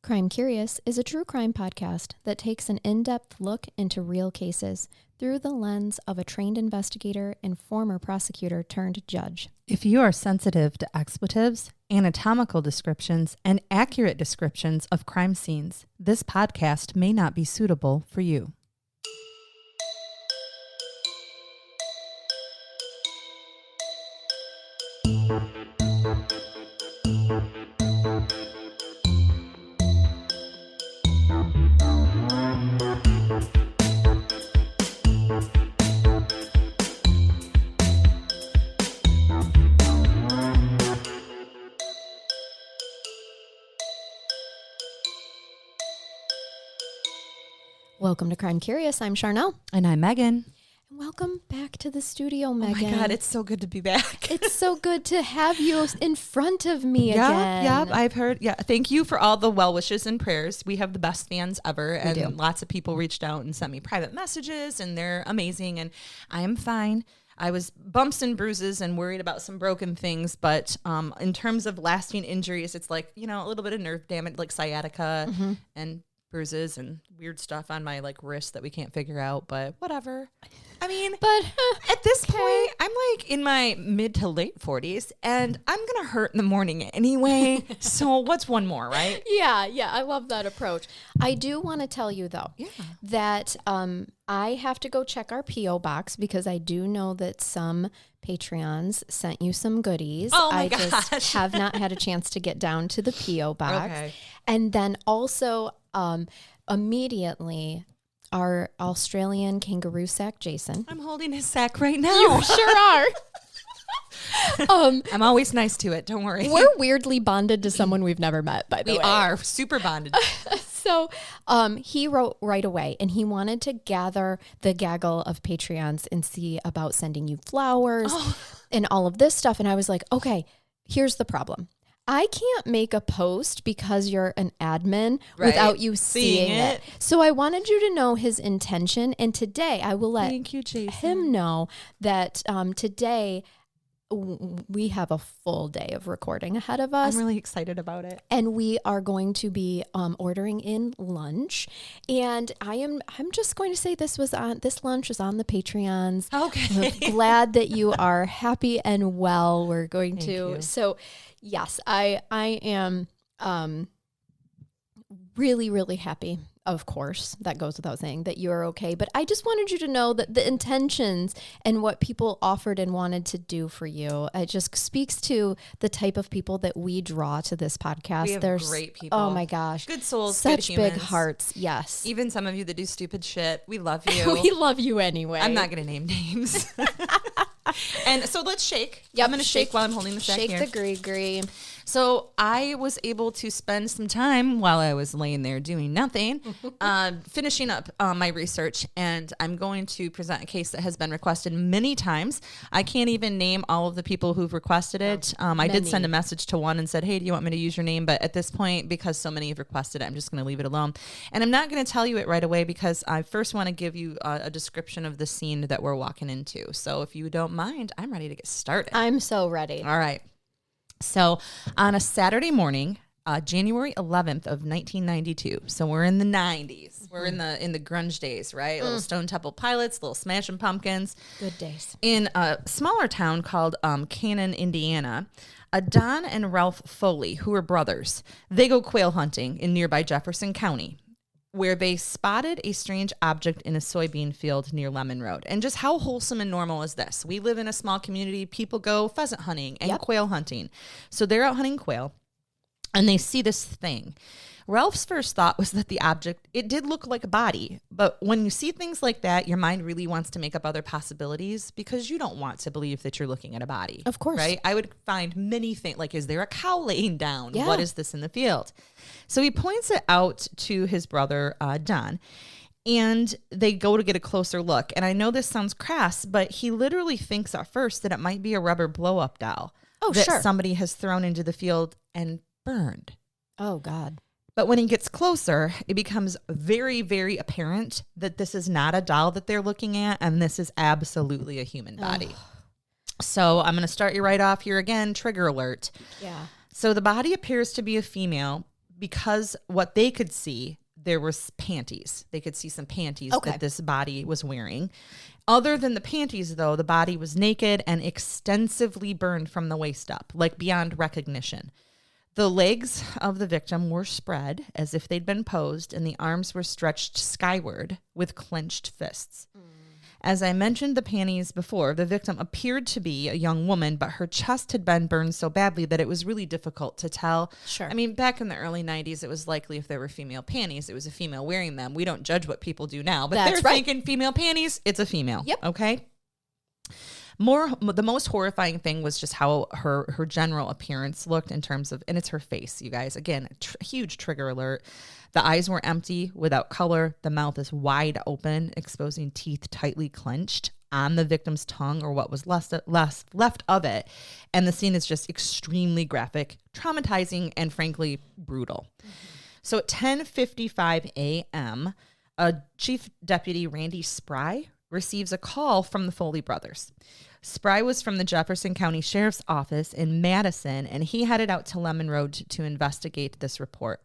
Crime Curious is a true crime podcast that takes an in-depth look into real cases through the lens of a trained investigator and former prosecutor turned judge. If you are sensitive to expletives, anatomical descriptions, and accurate descriptions of crime scenes, this podcast may not be suitable for you. Welcome to Crime Curious. I'm Charnell. And I'm Megan. Welcome back to the studio, Megan. Oh my God, it's so good to be back. It's so good to have you in front of me again. Yeah, I've heard. Yeah, thank you for all the well wishes and prayers. We have the best fans ever, and lots of people reached out and sent me private messages, and they're amazing. And I am fine. I was bumps and bruises and worried about some broken things, but in terms of lasting injuries, it's like, you know, a little bit of nerve damage, like sciatica and bruises and weird stuff on my like wrist that we can't figure out, but whatever. I mean, but at this point, I'm like in my mid to late 40s and I'm going to hurt in the morning anyway. So what's one more, right? Yeah. I love that approach. I do want to tell you though, that I have to go check our P.O. box because I do know that some Patreons sent you some goodies. Oh my I gosh. just have not had a chance to get down to the P.O. box. Okay. And then also immediately our Australian kangaroo sack, Jason. I'm holding his sack right now. You sure are. I'm always nice to it. Don't worry. We're weirdly bonded to someone we've never met, by the way. We are super bonded. So he wrote right away, and he wanted to gather the gaggle of Patreons and see about sending you flowers and all of this stuff. And I was like, okay, here's the problem. I can't make a post because you're an admin without you seeing it. So I wanted you to know his intention. And today I will let him know that today we have a full day of recording ahead of us. I'm really excited about it. And we are going to be ordering in lunch. And I'm just going to say this lunch was on the Patreons. Okay. I'm glad that you are happy and well. We're going Thank to. you. So yes, I am really, really happy. Of course, that goes without saying that you are okay. But I just wanted you to know that the intentions and what people offered and wanted to do for you, it just speaks to the type of people that we draw to this podcast. We have great people. Oh my gosh. Good souls, such good big humans. hearts. Yes. Even some of you that do stupid shit, we love you. We love you anyway. I'm not going to name names. And so let's shake. Yep, I'm going to shake while I'm holding the sack shake here. the gree. So I was able to spend some time while I was laying there doing nothing, finishing up my research, and I'm going to present a case that has been requested many times. I can't even name all of the people who've requested it. I did send a message to one and said, hey, do you want me to use your name? But at this point, because so many have requested it, I'm just going to leave it alone. And I'm not going to tell you it right away because I first want to give you a description of the scene that we're walking into. So if you don't mind, I'm ready to get started. I'm so ready. All right. So on a Saturday morning, January 11th of 1992. So we're in the 90s. We're in the grunge days, right? Little Stone Temple Pilots, little Smashing Pumpkins. Good days. In a smaller town called Cannon, Indiana, Don and Ralph Foley, who are brothers, they go quail hunting in nearby Jefferson County, where they spotted a strange object in a soybean field near Lemon Road. And just how wholesome and normal is this? We live in a small community. People go pheasant hunting and quail hunting. So they're out hunting quail, and they see this thing. Ralph's first thought was that the object, it did look like a body. But when you see things like that, your mind really wants to make up other possibilities because you don't want to believe that you're looking at a body. Of course. Right? I would find many things, like, is there a cow laying down? Yeah. What is this in the field? So he points it out to his brother, Don, and they go to get a closer look. And I know this sounds crass, but he literally thinks at first that it might be a rubber blow-up doll that somebody has thrown into the field and burned. Oh, God. But when he gets closer, it becomes very, very apparent that this is not a doll that they're looking at, and this is absolutely a human body. So I'm going to start you right off here again. Trigger alert. Yeah. So the body appears to be a female, because what they could see, there was panties. They could see some panties that this body was wearing. Other than the panties, though, the body was naked and extensively burned from the waist up, like beyond recognition. The legs of the victim were spread as if they'd been posed, and the arms were stretched skyward with clenched fists. As I mentioned the panties before, the victim appeared to be a young woman, but her chest had been burned so badly that it was really difficult to tell. Sure. I mean, back in the early 90s, it was likely if there were female panties, it was a female wearing them. We don't judge what people do now, but they're thinking female panties, it's a female. Yep. Okay? The most horrifying thing was just how her general appearance looked in terms of, and it's her face, you guys. Again, huge trigger alert. The eyes were empty, without color. The mouth is wide open, exposing teeth tightly clenched on the victim's tongue or what was left of it. And the scene is just extremely graphic, traumatizing, and frankly, brutal. Mm-hmm. So at 10:55 a.m., Chief Deputy Randy Spry receives a call from the Foley brothers. Spry was from the Jefferson County Sheriff's Office in Madison, and he headed out to Lemon Road to investigate this report.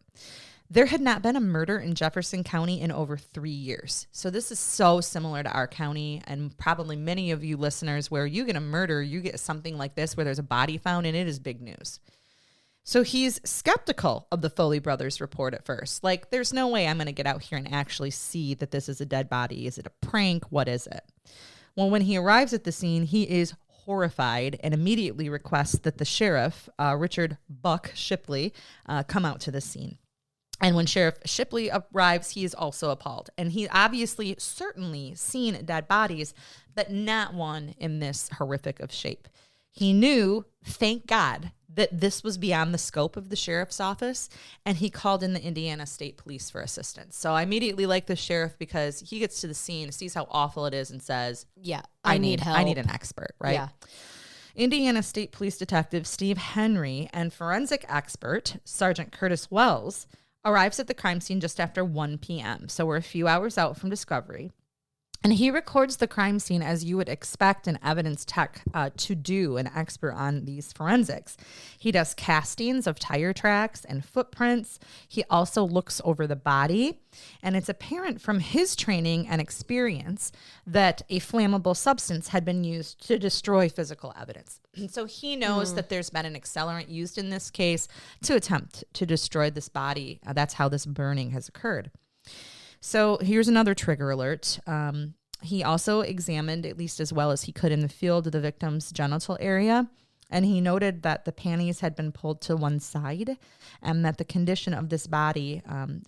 There had not been a murder in Jefferson County in over 3 years. So this is so similar to our county, and probably many of you listeners, where you get a murder, you get something like this where there's a body found, and it is big news. So he's skeptical of the Foley brothers' report at first. Like, there's no way I'm going to get out here and actually see that this is a dead body. Is it a prank? What is it? Well, when he arrives at the scene, he is horrified and immediately requests that the sheriff, Richard Buck Shipley, come out to the scene. And when Sheriff Shipley arrives, he is also appalled. And he obviously certainly seen dead bodies, but not one in this horrific of shape. He knew, thank God, that this was beyond the scope of the sheriff's office, and he called in the Indiana State Police for assistance. So I immediately like the sheriff because he gets to the scene, sees how awful it is, and says, yeah, I need help. I need an expert, right? Yeah. Indiana State Police Detective Steve Henry and forensic expert Sergeant Curtis Wells arrives at the crime scene just after 1 p.m., so we're a few hours out from discovery. And he records the crime scene as you would expect an evidence tech to do, an expert on these forensics. He does castings of tire tracks and footprints. He also looks over the body. And it's apparent from his training and experience that a flammable substance had been used to destroy physical evidence. And so he knows that there's been an accelerant used in this case to attempt to destroy this body. That's how this burning has occurred. So here's another trigger alert. He also examined, at least as well as he could in the field, the victim's genital area. And he noted that the panties had been pulled to one side and that the condition of this body,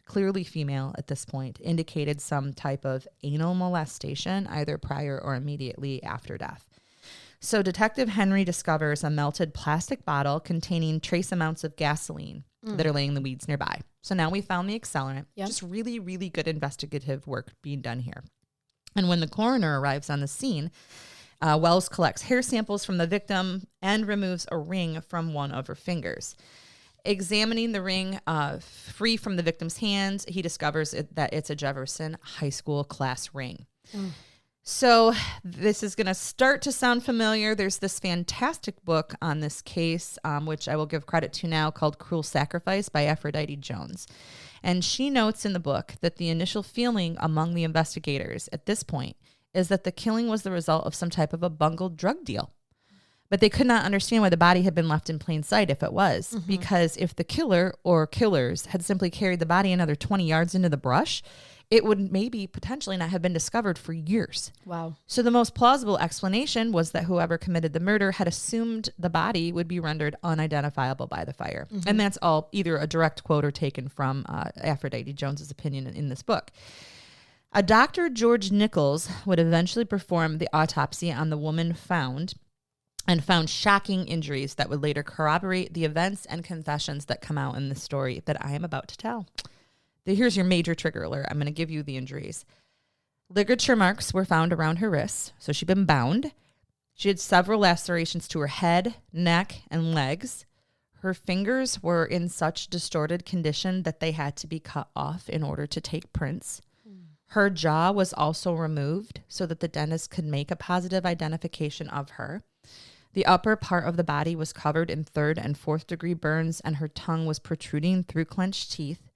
clearly female at this point, indicated some type of anal molestation, either prior or immediately after death. So Detective Henry discovers a melted plastic bottle containing trace amounts of gasoline that are laying in the weeds nearby. So now we found the accelerant. Yep. Just really, really good investigative work being done here. And when the coroner arrives on the scene, Wells collects hair samples from the victim and removes a ring from one of her fingers. Examining the ring free from the victim's hands, he discovers that it's a Jefferson High School class ring. So this is going to start to sound familiar. There's this fantastic book on this case, which I will give credit to now, called Cruel Sacrifice by Aphrodite Jones. And she notes in the book that the initial feeling among the investigators at this point is that the killing was the result of some type of a bungled drug deal. But they could not understand why the body had been left in plain sight if it was, because if the killer or killers had simply carried the body another 20 yards into the brush, it would maybe potentially not have been discovered for years. Wow. So the most plausible explanation was that whoever committed the murder had assumed the body would be rendered unidentifiable by the fire. And that's all either a direct quote or taken from Aphrodite Jones's opinion in this book. A Dr. George Nichols would eventually perform the autopsy on the woman found shocking injuries that would later corroborate the events and confessions that come out in the story that I am about to tell. Here's your major trigger alert. I'm going to give you the injuries. Ligature marks were found around her wrists, so she'd been bound. She had several lacerations to her head, neck, and legs. Her fingers were in such distorted condition that they had to be cut off in order to take prints. Her jaw was also removed so that the dentist could make a positive identification of her. The upper part of the body was covered in 3rd and 4th degree burns, and her tongue was protruding through clenched teeth.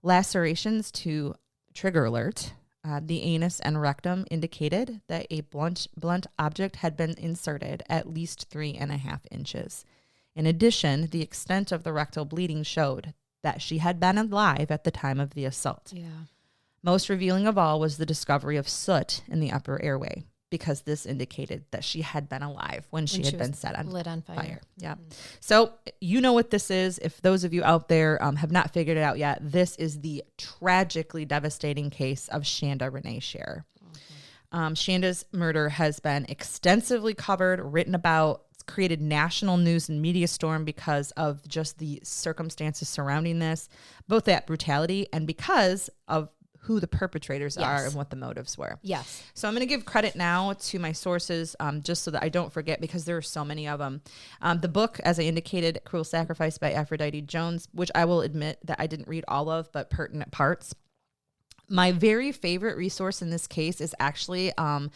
Lacerations to trigger alert. The anus and rectum indicated that a blunt object had been inserted at least 3.5 inches. In addition, the extent of the rectal bleeding showed that she had been alive at the time of the assault. Yeah. Most revealing of all was the discovery of soot in the upper airway, because this indicated that she had been alive when she had been lit on fire. Yeah. Mm-hmm. So you know what this is. If those of you out there have not figured it out yet, this is the tragically devastating case of Shanda Renee Sharer. Mm-hmm. Shanda's murder has been extensively covered, written about, created national news and media storm because of just the circumstances surrounding this, both that brutality and because of who the perpetrators are and what the motives were. Yes. So I'm going to give credit now to my sources, just so that I don't forget, because there are so many of them. The book, as I indicated, Cruel Sacrifice by Aphrodite Jones, which I will admit that I didn't read all of, but pertinent parts. My very favorite resource in this case is actually on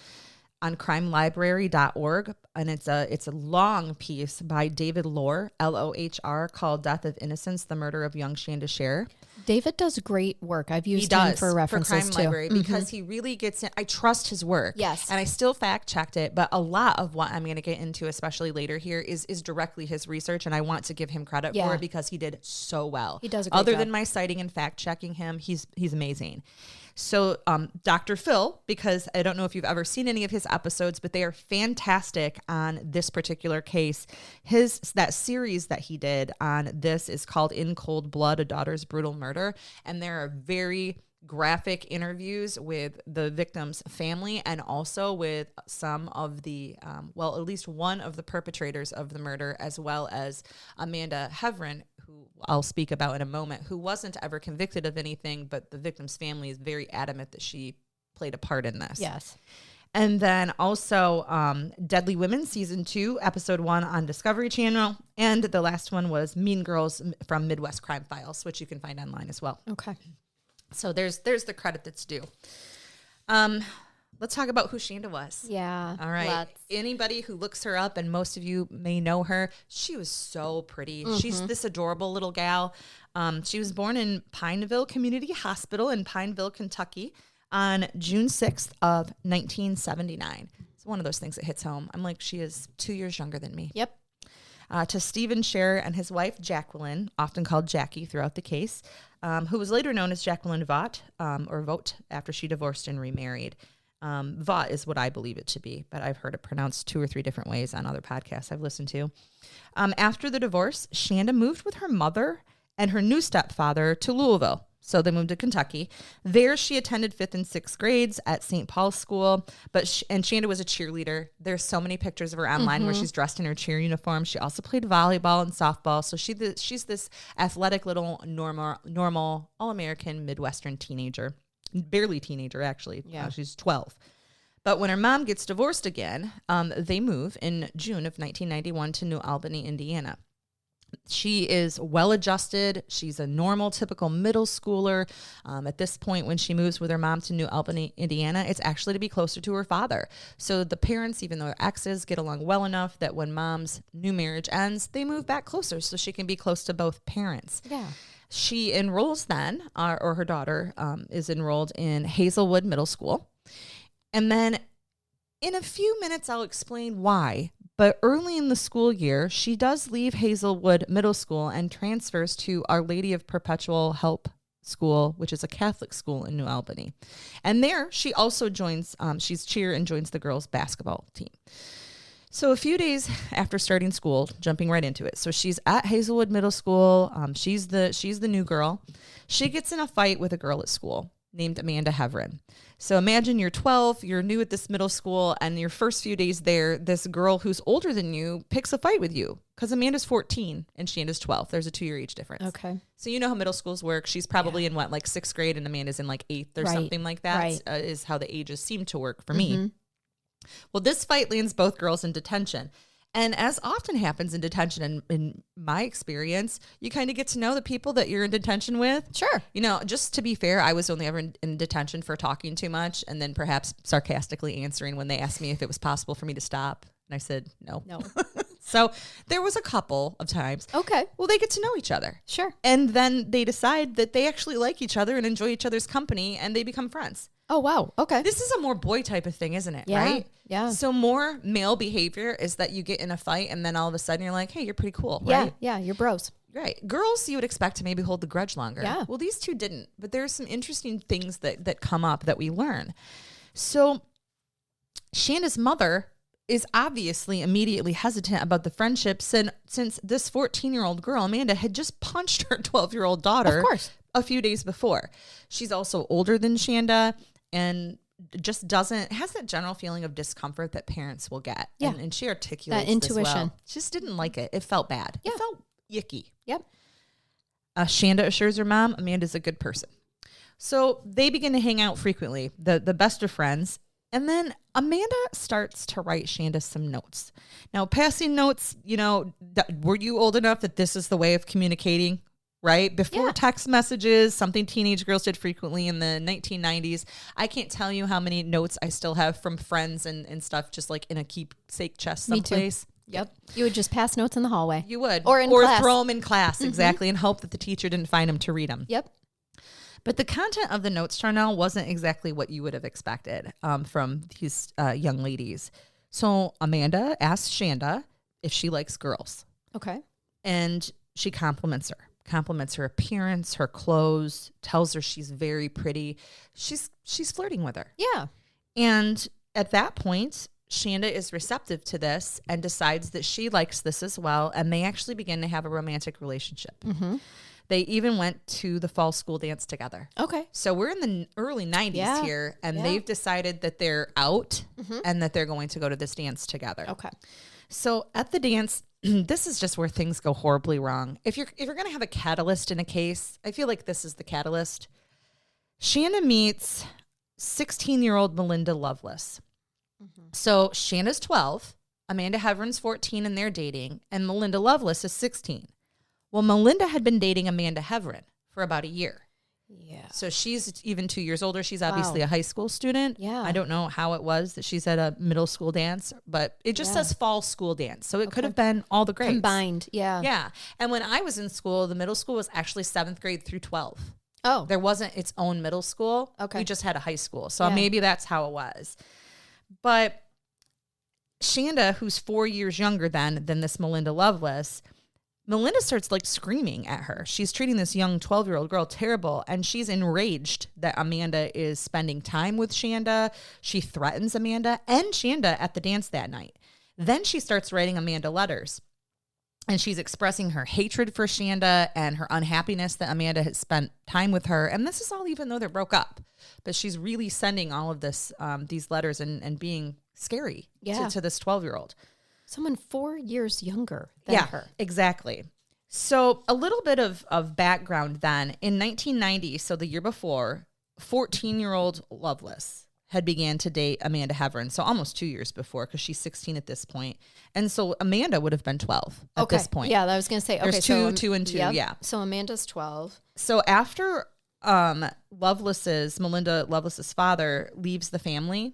crimelibrary.org, and it's a long piece by David Lohr, Lohr, called Death of Innocence, the Murder of Young Shanda Sharer. David does great work. I've used him for references for Crime too. Library, because he really gets in. I trust his work. Yes. And I still fact checked it, but a lot of what I'm going to get into, especially later here, is directly his research, and I want to give him credit for it because he did so well. He does a great Other job. than my citing and fact checking him, he's amazing. So Dr. Phil, because I don't know if you've ever seen any of his episodes, but they are fantastic on this particular case. That series that he did on this is called In Cold Blood, A Daughter's Brutal Murder. And there are very graphic interviews with the victim's family and also with some of the, at least one of the perpetrators of the murder, as well as Amanda Hevron, who I'll speak about in a moment, who wasn't ever convicted of anything, but the victim's family is very adamant that she played a part in this. Yes. And then also Deadly Women Season 2, Episode 1 on Discovery Channel. And the last one was Mean Girls from Midwest Crime Files, which you can find online as well. Okay. So there's the credit that's due. Let's talk about who Shanda was. Yeah. All right. Anybody who looks her up, and most of you may know her, she was so pretty. Mm-hmm. She's this adorable little gal. She was born in Pineville Community Hospital in Pineville, Kentucky on June 6th of 1979. It's one of those things that hits home. I'm like, she is 2 years younger than me. Yep. To Stephen Sharer and his wife, Jacqueline, often called Jackie throughout the case, who was later known as Jacqueline Vaught, or Vogt, after she divorced and remarried. Vaught is what I believe it to be, but I've heard it pronounced 2 or 3 different ways on other podcasts I've listened to. After the divorce, Shanda moved with her mother and her new stepfather to Louisville. So they moved to Kentucky. There she attended 5th and 6th grades at St. Paul's School, and Shanda was a cheerleader. There's so many pictures of her online where she's dressed in her cheer uniform. She also played volleyball and softball. So she's this athletic little normal all-American Midwestern teenager. Barely teenager, actually. Yeah. She's 12. But when her mom gets divorced again, they move in June of 1991 to New Albany, Indiana. She is well-adjusted. She's a normal, typical middle schooler. At this point, when she moves with her mom to New Albany, Indiana, it's actually to be closer to her father. So the parents, even though they're exes, get along well enough that when mom's new marriage ends, they move back closer so she can be close to both parents. Yeah. She enrolls then, or her daughter is enrolled in Hazelwood Middle School. And then in a few minutes, I'll explain why. But early in the school year, she does leave Hazelwood Middle School and transfers to Our Lady of Perpetual Help School, which is a Catholic school in New Albany. And there she also joins, she's cheer and joins the girls' basketball team. So a few days after starting school, jumping right into it. So she's at Hazelwood Middle School. She's the new girl. She gets in a fight with a girl at school named Amanda Hevron. So imagine you're 12, you're new at this middle school, and your first few days there, this girl who's older than you picks a fight with you because Amanda's 14 and Shanda's 12. There's a 2-year age difference. Okay. So you know how middle schools work. She's probably in like 6th grade and Amanda's in like 8th or something like that. Is how the ages seem to work for me. Well, this fight lands both girls in detention. And as often happens in detention, in my experience, you kind of get to know the people that you're in detention with. Sure. You know, just to be fair, I was only ever in detention for talking too much and then perhaps sarcastically answering when they asked me if it was possible for me to stop. And I said, no. So there was a couple of times. Okay. Well, they get to know each other. Sure. And then they decide that they actually like each other and enjoy each other's company, and they become friends. Oh, wow. Okay. This is a more boy type of thing, isn't it? Yeah. Right? Yeah. So more male behavior is that you get in a fight and then all of a sudden you're like, hey, you're pretty cool, right? Yeah. You're bros. Right. Girls, you would expect to maybe hold the grudge longer. Yeah. Well, these two didn't. But there's some interesting things that come up that we learn. So Shanda's mother is obviously immediately hesitant about the friendship since this 14-year-old girl, Amanda, had just punched her 12-year-old daughter Of course. a few days before. She's also older than Shanda and just has that general feeling of discomfort that parents will get. Yeah. And she articulates That intuition. this well. She just didn't like it. It felt bad. Yeah. It felt yicky. Yep. Shanda assures her mom, Amanda's a good person. So they begin to hang out frequently, the best of friends. And then Amanda starts to write Shanda some notes. Now, passing notes, were you old enough that this is the way of communicating, right? Before Yeah. text messages, something teenage girls did frequently in the 1990s. I can't tell you how many notes I still have from friends and stuff, just like in a keepsake chest Me too. someplace. Yep. You would just pass notes in the hallway. You would. Or in class. throw them in class, exactly, and hope that the teacher didn't find them to read them. Yep. But the content of the notes, Charnell, wasn't exactly what you would have expected from these young ladies. So Amanda asks Shanda if she likes girls. Okay. And she compliments her appearance, her clothes, tells her she's very pretty. She's flirting with her. Yeah. And at that point, Shanda is receptive to this and decides that she likes this as well. And they actually begin to have a romantic relationship. Mm-hmm. They even went to the fall school dance together. Okay. So we're in the early 90s here, and they've decided that they're out and that they're going to go to this dance together. Okay. So at the dance, this is just where things go horribly wrong. If you're going to have a catalyst in a case, I feel like this is the catalyst. Shanda meets 16-year-old Melinda Lovelace. Mm-hmm. So Shanda's 12, Amanda Heveron's 14, and they're dating, and Melinda Lovelace is 16. Well, Melinda had been dating Amanda Heveron for about a year. Yeah. So she's even 2 years older. She's obviously a high school student. Yeah. I don't know how it was that she's at a middle school dance, but it just says fall school dance. So it could have been all the grades. Combined. Yeah. Yeah. And when I was in school, the middle school was actually 7th grade through 12. Oh. There wasn't its own middle school. Okay. We just had a high school. So maybe that's how it was. But Shanda, who's 4 years younger than this Melinda Lovelace, Melinda starts like screaming at her. She's treating this young 12-year-old girl terrible, and she's enraged that Amanda is spending time with Shanda. She threatens Amanda and Shanda at the dance that night. Then she starts writing Amanda letters, and she's expressing her hatred for Shanda and her unhappiness that Amanda has spent time with her. And this is all even though they're broke up. But she's really sending all of this, these letters and being scary to this 12-year-old. Someone 4 years younger than her. Exactly. So a little bit of background then. In 1990, so the year before, 14-year-old Lovelace had began to date Amanda Heveron. So almost 2 years before, because she's 16 at this point. And so Amanda would have been 12 at this point. Yeah, I was going to say, okay. There's so, two and two, yeah. So Amanda's 12. So after Melinda Lovelace's father leaves the family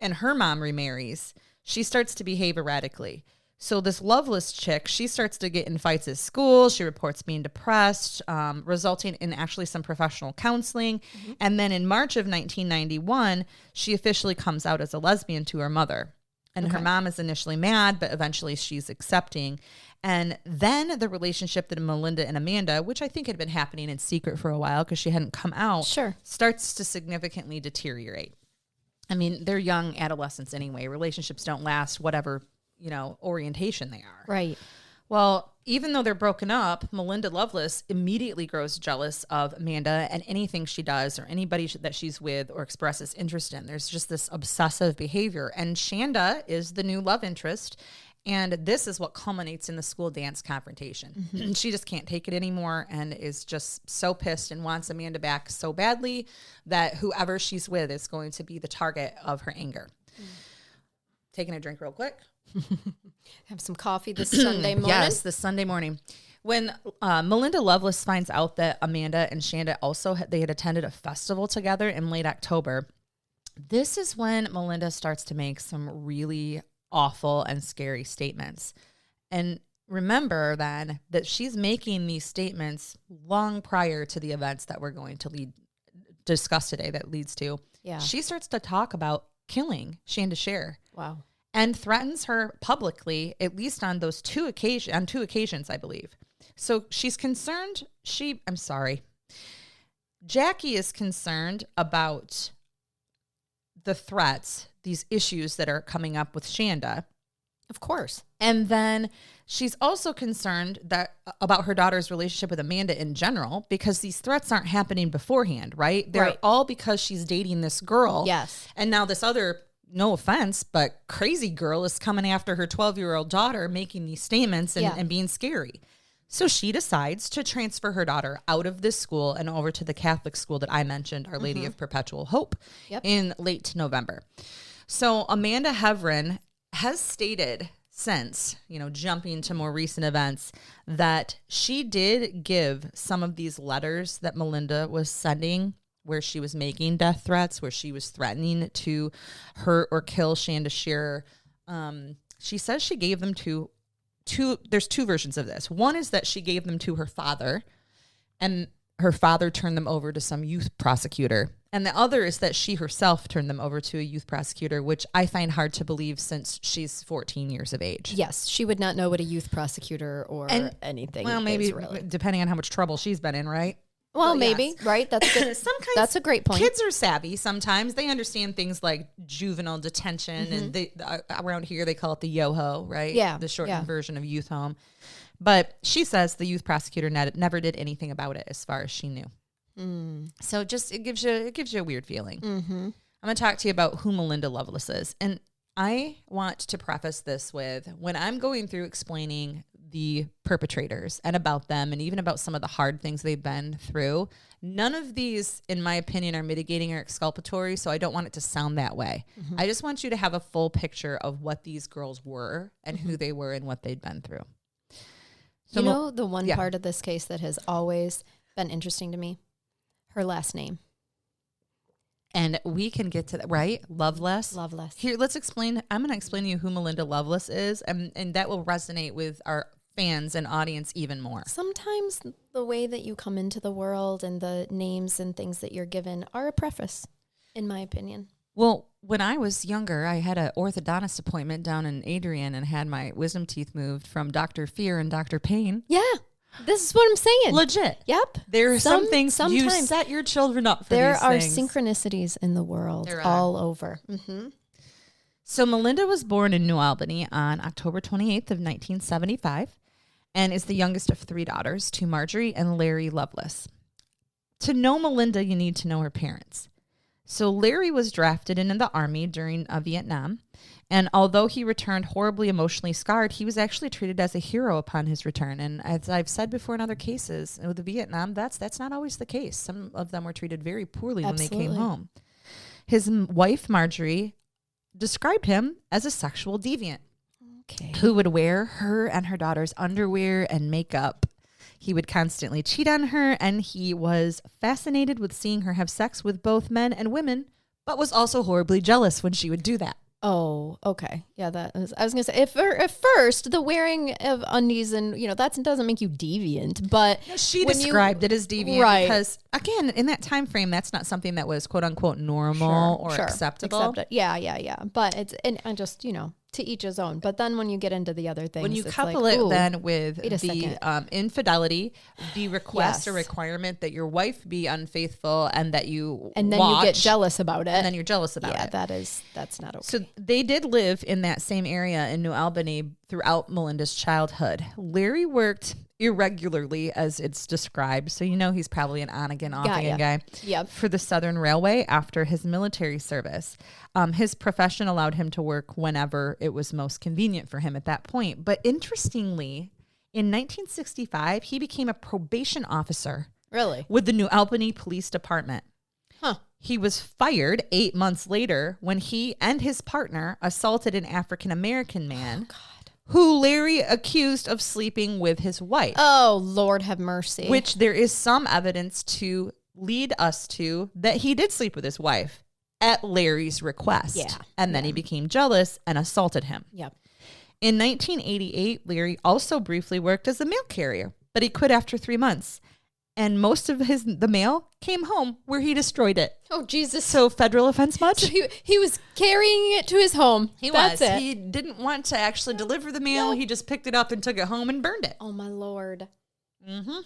and her mom remarries, she starts to behave erratically. So this Lovelace chick, she starts to get in fights at school. She reports being depressed, resulting in actually some professional counseling. Mm-hmm. And then in March of 1991, she officially comes out as a lesbian to her mother. And her mom is initially mad, but eventually she's accepting. And then the relationship that Melinda and Amanda, which I think had been happening in secret for a while because she hadn't come out, starts to significantly deteriorate. I mean, they're young adolescents anyway. Relationships don't last whatever, orientation they are. Right. Well, even though they're broken up, Melinda Lovelace immediately grows jealous of Amanda and anything she does or anybody that she's with or expresses interest in. There's just this obsessive behavior. And Shanda is the new love interest. And this is what culminates in the school dance confrontation. Mm-hmm. She just can't take it anymore and is just so pissed and wants Amanda back so badly that whoever she's with is going to be the target of her anger. Mm. Taking a drink real quick. Have some coffee this Sunday morning. Yes, this Sunday morning. When Melinda Lovelace finds out that Amanda and Shanda they had attended a festival together in late October, this is when Melinda starts to make some really awful and scary statements. And remember then that she's making these statements long prior to the events that we're going to discuss today that leads to. Yeah. She starts to talk about killing Shanda Sharer. Wow. And threatens her publicly, at least on those two occasions, I believe. So she's concerned. Jackie is concerned about the threats, these issues that are coming up with Shanda. Of course. And then she's also concerned about her daughter's relationship with Amanda in general, because these threats aren't happening beforehand, right? They're all because she's dating this girl. Yes. And now this other, no offense, but crazy girl is coming after her 12-year-old daughter, making these statements and being scary. So she decides to transfer her daughter out of this school and over to the Catholic school that I mentioned, Our Lady of Perpetual Hope, in late November. So Amanda Hevron has stated since, jumping to more recent events, that she did give some of these letters that Melinda was sending, where she was making death threats, where she was threatening to hurt or kill Shanda Sharer. She says she gave them to there's two versions of this. One is that she gave them to her father, and her father turned them over to some youth prosecutor. And the other is that she herself turned them over to a youth prosecutor, which I find hard to believe since she's 14 years of age. Yes, she would not know what a youth prosecutor or anything well, maybe is, really. Depending on how much trouble she's been in, right? Well, maybe, right? That's good. That's a great point. Kids are savvy sometimes. They understand things like juvenile detention, and around here they call it the YOHO, right? Yeah. The shortened version of youth home. But she says the youth prosecutor never did anything about it as far as she knew. So just it gives you a weird feeling. I'm going to talk to you about who Melinda Loveless is. And I want to preface this with, when I'm going through explaining the perpetrators and about them, and even about some of the hard things they've been through, none of these, in my opinion, are mitigating or exculpatory, so I don't want it to sound that way. I just want you to have a full picture of what these girls were and who they were and what they'd been through. So the one part of this case that has always been interesting to me? Her last name. And we can get to that, right? Loveless. Here, let's explain. I'm going to explain to you who Melinda Loveless is, and that will resonate with our fans and audience even more. Sometimes the way that you come into the world and the names and things that you're given are a preface, in my opinion. Well, when I was younger, I had an orthodontist appointment down in Adrian and had my wisdom teeth moved from Dr. Fear and Dr. Pain. Yeah. This is what I'm saying. Legit. Yep. There are some things you set your children up for. There these are things. synchronicities in the world all over. So Melinda was born in New Albany on October 28th of 1975 and is the youngest of three daughters to Marjorie and Larry Loveless. To know Melinda, you need to know her parents. So Larry was drafted into the Army during Vietnam, and although he returned horribly emotionally scarred, he was actually treated as a hero upon his return. And as I've said before in other cases, with Vietnam, that's not always the case. Some of them were treated very poorly when they came home. His wife, Marjorie, described him as a sexual deviant who would wear her and her daughter's underwear and makeup. He would constantly cheat on her, and he was fascinated with seeing her have sex with both men and women, but was also horribly jealous when she would do that. Oh, okay. Yeah, I was going to say, at first, the wearing of undies and, that doesn't make you deviant, but she described it as deviant because, again, in that time frame, that's not something that was quote unquote normal or acceptable. Yeah. But it's, and just, to each his own. But then when you get into the other things, when you it's couple like, it then with the infidelity, the request or requirement that your wife be unfaithful and that you and then you get jealous about it. And then you're jealous about it. Yeah, that's not okay. So they did live in that same area in New Albany throughout Melinda's childhood. Larry worked irregularly, as it's described. So he's probably an on-again, off-again guy. Yep. For the Southern Railway after his military service. His profession allowed him to work whenever it was most convenient for him at that point. But interestingly, in 1965, he became a probation officer. Really? With the New Albany Police Department. Huh. He was fired 8 months later when he and his partner assaulted an African-American man. Oh, God. Who Larry accused of sleeping with his wife. Oh, Lord have mercy. Which there is some evidence to lead us to that he did sleep with his wife at Larry's request. Yeah. And then he became jealous and assaulted him. Yep. In 1988, Larry also briefly worked as a mail carrier, but he quit after 3 months. And most of the mail came home where he destroyed it. Oh, Jesus. So federal offense much? So he was carrying it to his home. That's it. He didn't want to actually deliver the mail. He just picked it up and took it home and burned it. Oh, my Lord. Mm-hmm.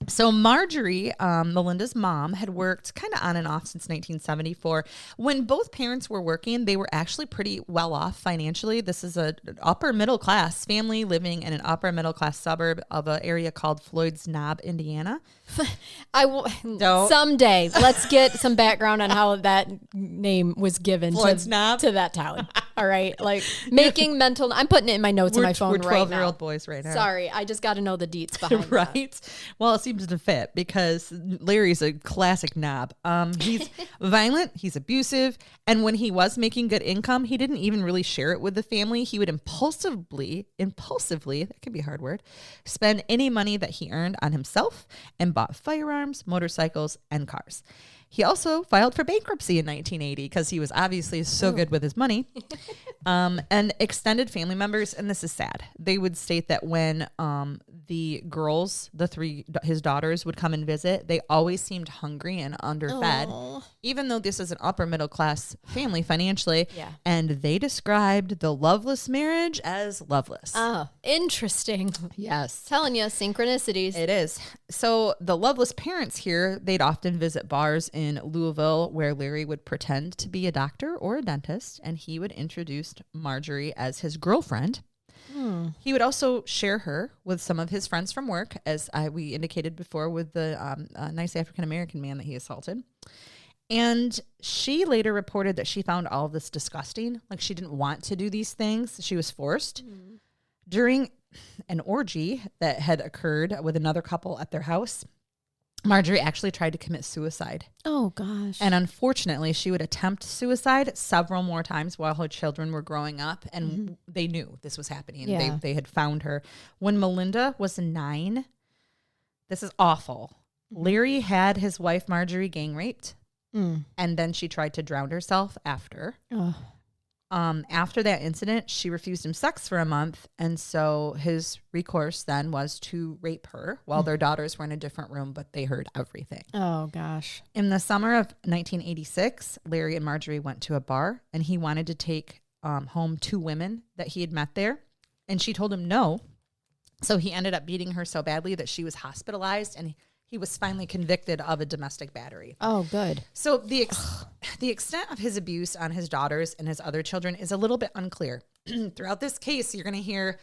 So Marjorie, Melinda's mom, had worked kind of on and off since 1974. When both parents were working, they were actually pretty well off financially. This is an upper middle class family living in an upper middle class suburb of an area called Floyd's Knob, Indiana. Someday, let's get some background on how that name was given to that town. All right, like making mental. I'm putting it in my notes on my phone right now. We're 12-year-old boys right now. Sorry, I just got to know the deets behind right. That. Well, it seems to fit because Larry's a classic knob. He's violent, he's abusive, and when he was making good income, he didn't even really share it with the family. He would impulsively, that can be a hard word, spend any money that he earned on himself and bought firearms, motorcycles, and cars. He also filed for bankruptcy in 1980 because he was obviously so good with his money. And extended family members, and this is sad, they would state that when the girls, his daughters, would come and visit, they always seemed hungry and underfed, even though this is an upper middle class family financially. Yeah. And they described the loveless marriage as loveless. Oh, interesting. Yes. Telling you, synchronicities. It is. So the loveless parents here, they'd often visit bars in Louisville where Larry would pretend to be a doctor or a dentist, and he would introduce Marjorie as his girlfriend. He would also share her with some of his friends from work, as we indicated before with the nice African-American man that he assaulted. And she later reported that she found all of this disgusting. Like, she didn't want to do these things. She was forced. During an orgy that had occurred with another couple at their house, Marjorie actually tried to commit suicide. Oh, gosh. And unfortunately, she would attempt suicide several more times while her children were growing up. And they knew this was happening. Yeah. They had found her. When Melinda was 9, this is awful. Larry had his wife, Marjorie, gang raped. And then she tried to drown herself after. After that incident, she refused him sex for a month. And so his recourse then was to rape her while their daughters were in a different room, but they heard everything. Oh, gosh. In the summer of 1986, Larry and Marjorie went to a bar, and he wanted to take home 2 women that he had met there. And she told him no. So he ended up beating her so badly that she was hospitalized, and he was finally convicted of a domestic battery. Oh, good. So the extent of his abuse on his daughters and his other children is a little bit unclear. Throughout this case, you're going to hear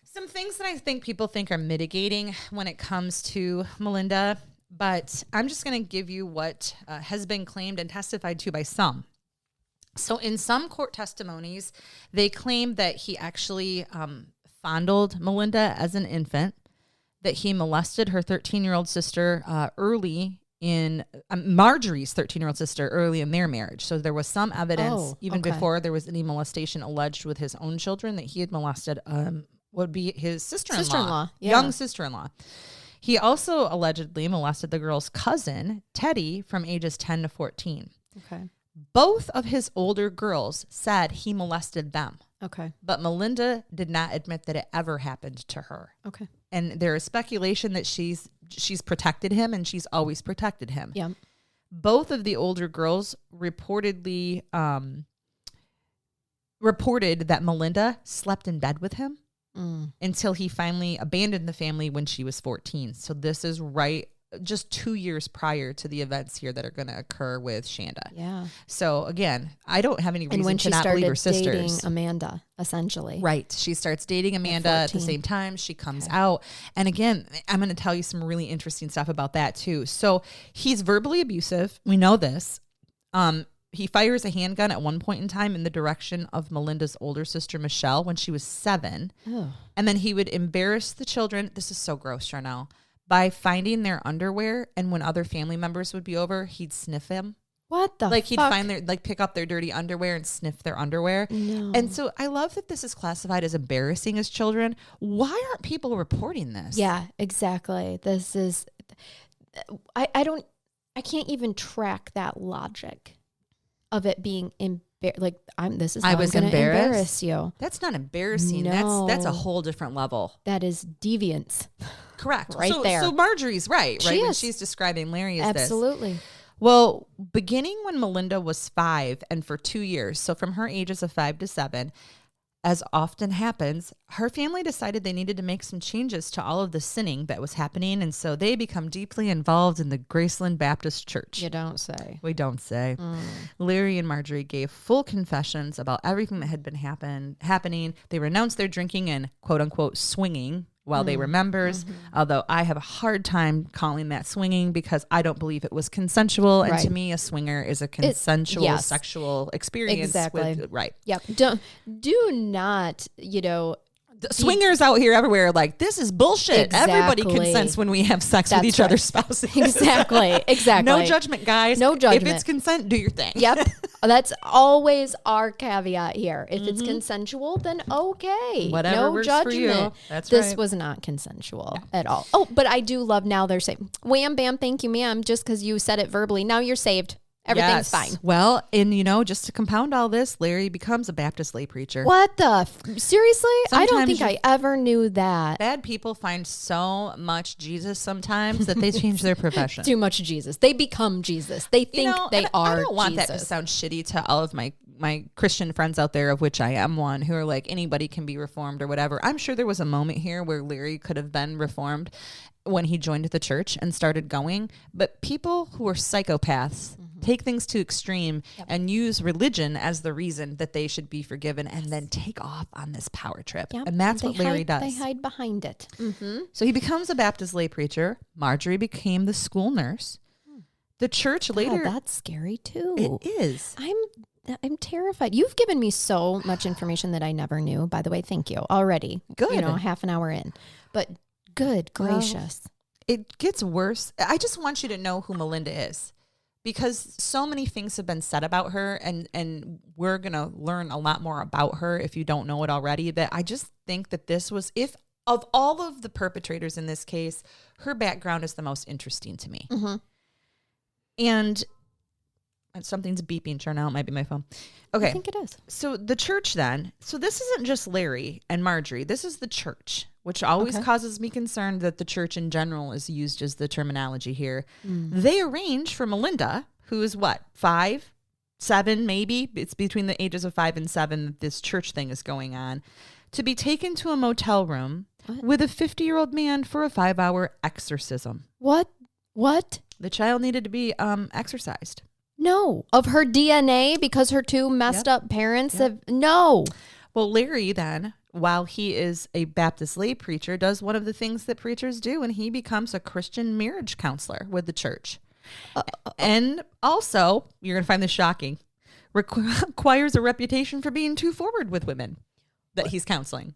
some things that I think people think are mitigating when it comes to Melinda, but I'm just going to give you what has been claimed and testified to by some. So in some court testimonies, they claim that he actually fondled Melinda as an infant, that he molested her 13-year-old sister Marjorie's 13-year-old sister early in their marriage. So there was some evidence before there was any molestation alleged with his own children that he had molested would be his sister-in-law. Young sister-in-law. He also allegedly molested the girl's cousin, Teddy, from ages 10 to 14. Okay. Both of his older girls said he molested them. Okay. But Melinda did not admit that it ever happened to her. Okay. And there is speculation that she's protected him, and she's always protected him. Yeah. Both of the older girls reported that Melinda slept in bed with him until he finally abandoned the family when she was 14. So this is just 2 years prior to the events here that are going to occur with Shanda. Yeah. So again, I don't have any reason when to not believe her sisters. Dating Amanda, essentially. Right. She starts dating Amanda at the same time. She comes out. And again, I'm going to tell you some really interesting stuff about that too. So he's verbally abusive. We know this. He fires a handgun at one point in time in the direction of Melinda's older sister, Michelle, when she was 7. Oh. And then he would embarrass the children. This is so gross, Charnell. By finding their underwear, and when other family members would be over, he'd sniff them. What the He'd find pick up their dirty underwear and sniff their underwear. No. And so I love that this is classified as embarrassing as children. Why aren't people reporting this? Yeah, exactly. This is, I can't even track that logic of it being embarrassing This is how I'm going to embarrass you. That's not embarrassing. No. That's a whole different level. That is deviance. Correct. Right there. So Marjorie's right She when is. she's describing Larry as this. Absolutely. Well, beginning when Melinda was 5 and for 2 years, so from her ages of 5 to 7, as often happens, her family decided they needed to make some changes to all of the sinning that was happening. And so they become deeply involved in the Graceland Baptist Church. You don't say. We don't say. Larry and Marjorie gave full confessions about everything that had been happening. They renounced their drinking and quote unquote swinging while they were members. Although I have a hard time calling that swinging because I don't believe it was consensual. And to me, a swinger is a consensual sexual experience. Exactly. Right. Yep. Do not, Swingers out here everywhere like, this is bullshit. Everybody Exactly. consents when we have sex with each other's spouses. Exactly. No judgment, guys. No judgment. If it's consent, do your thing. Yep. That's always our caveat here. If it's consensual, then okay. Whatever no works judgment. for you. That's this right. was not consensual at all. Oh, but I do love now they're saying, wham, bam, thank you, ma'am. Just because you said it verbally. Now you're saved. Everything's fine. Well, and just to compound all this, Larry becomes a Baptist lay preacher. What the? Seriously? I don't Sometimes think I ever knew that. Bad people find so much Jesus sometimes that they change their profession. Too much Jesus. They become Jesus. They think they are I don't want Jesus. that to sound shitty to all of my Christian friends out there, of which I am one, who are like, anybody can be reformed or whatever. I'm sure there was a moment here where Larry could have been reformed when he joined the church and started going. But people who are psychopaths take things to extreme and use religion as the reason that they should be forgiven and then take off on this power trip. Yep. And that's what Larry does. They hide behind it. So he becomes a Baptist lay preacher. Marjorie became the school nurse. The church later... that's scary too. It is. I'm terrified. You've given me so much information that I never knew. By the way, thank you already. Good. Half an hour in. But good gracious. It gets worse. I just want you to know who Melinda is, because so many things have been said about her, and we're going to learn a lot more about her if you don't know it already. But I just think that this was, if of all of the perpetrators in this case, her background is the most interesting to me. And something's beeping, Charnell. It might be my phone. Okay. I think it is. So the church then, so this isn't just Larry and Marjorie. This is the church, which always causes me concern that the church in general is used as the terminology here. They arrange for Melinda, who is what, 5, 7, maybe? It's between the ages of 5 and 7 that this church thing is going on, to be taken to a motel room with a 50-year-old man for a 5-hour exorcism. What? The child needed to be exorcised. No. Of her DNA because her two messed up parents have... No. Well, Larry then, while he is a Baptist lay preacher, does one of the things that preachers do, and he becomes a Christian marriage counselor with the church. And also, you're going to find this shocking, acquires a reputation for being too forward with women that he's counseling.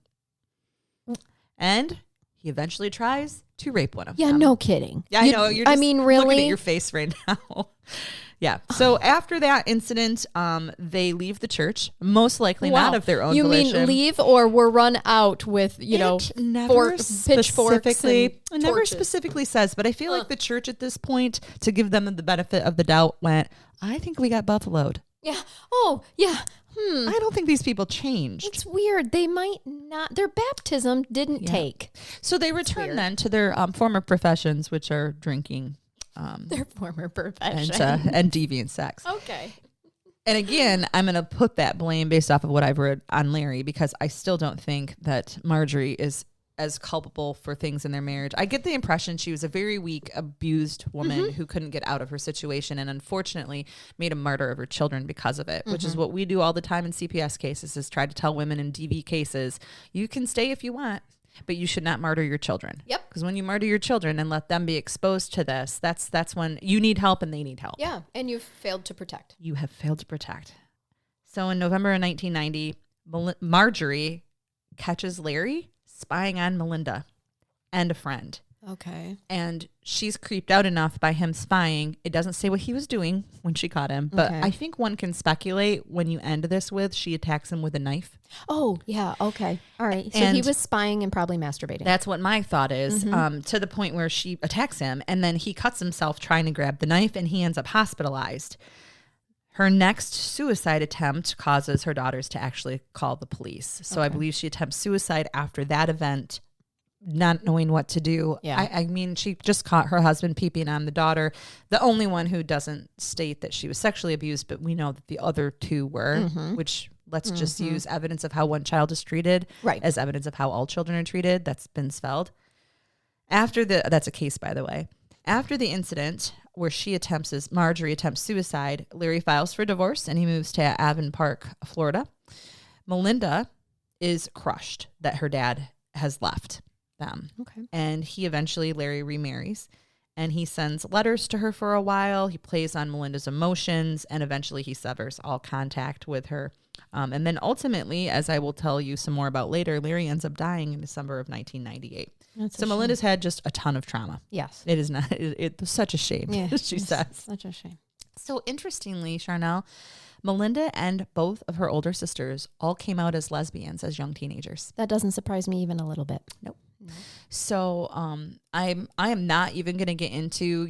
And he eventually tries to rape one of them. Yeah, no kidding. Yeah, I know. You're just really? looking at your face right now. Yeah. So after that incident, they leave the church, most likely not of their own volition. You mean leave, or were run out with, pitchforks and it never torches. specifically says, but I feel like the church at this point, to give them the benefit of the doubt, went, I think we got buffaloed. Yeah. Oh, yeah. I don't think these people changed. It's weird. They might not. Their baptism didn't take. So they return then to their former professions, which are drinking. Their former profession. And deviant sex. Okay. And again, I'm going to put that blame based off of what I've read on Larry, because I still don't think that Marjorie is as culpable for things in their marriage. I get the impression she was a very weak, abused woman who couldn't get out of her situation, and unfortunately made a martyr of her children because of it, which is what we do all the time in CPS cases, is try to tell women in DV cases, you can stay if you want, but you should not martyr your children. Yep. Because when you martyr your children and let them be exposed to this, that's when you need help and they need help. Yeah, and you've failed to protect. You have failed to protect. So in November of 1990, Marjorie catches Larry spying on Melinda and a friend. Okay. And she's creeped out enough by him spying. It doesn't say what he was doing when she caught him, but I think one can speculate when you end this with she attacks him with a knife. Oh, yeah. Okay. All right. So he was spying and probably masturbating. That's what my thought is, to the point where she attacks him, and then he cuts himself trying to grab the knife, and he ends up hospitalized. Her next suicide attempt causes her daughters to actually call the police. So I believe she attempts suicide after that event, not knowing what to do. Yeah. I mean, she just caught her husband peeping on the daughter, the only one who doesn't state that she was sexually abused, but we know that the other two were, which let's just use evidence of how one child is treated as evidence of how all children are treated. That's been spelled. That's a case, by the way. After the incident where Marjorie attempts suicide, Larry files for divorce and he moves to Avon Park, Florida. Melinda is crushed that her dad has left them. Okay. And Larry remarries and he sends letters to her for a while. He plays on Melinda's emotions and eventually he severs all contact with her. And then ultimately, as I will tell you some more about later, Larry ends up dying in December of 1998. So Melinda's had just a ton of trauma. Yes. It is not, it's such a shame, she says. Such a shame. So interestingly, Charnell, Melinda and both of her older sisters all came out as lesbians as young teenagers. That doesn't surprise me even a little bit. Nope. So I am not even going to get into,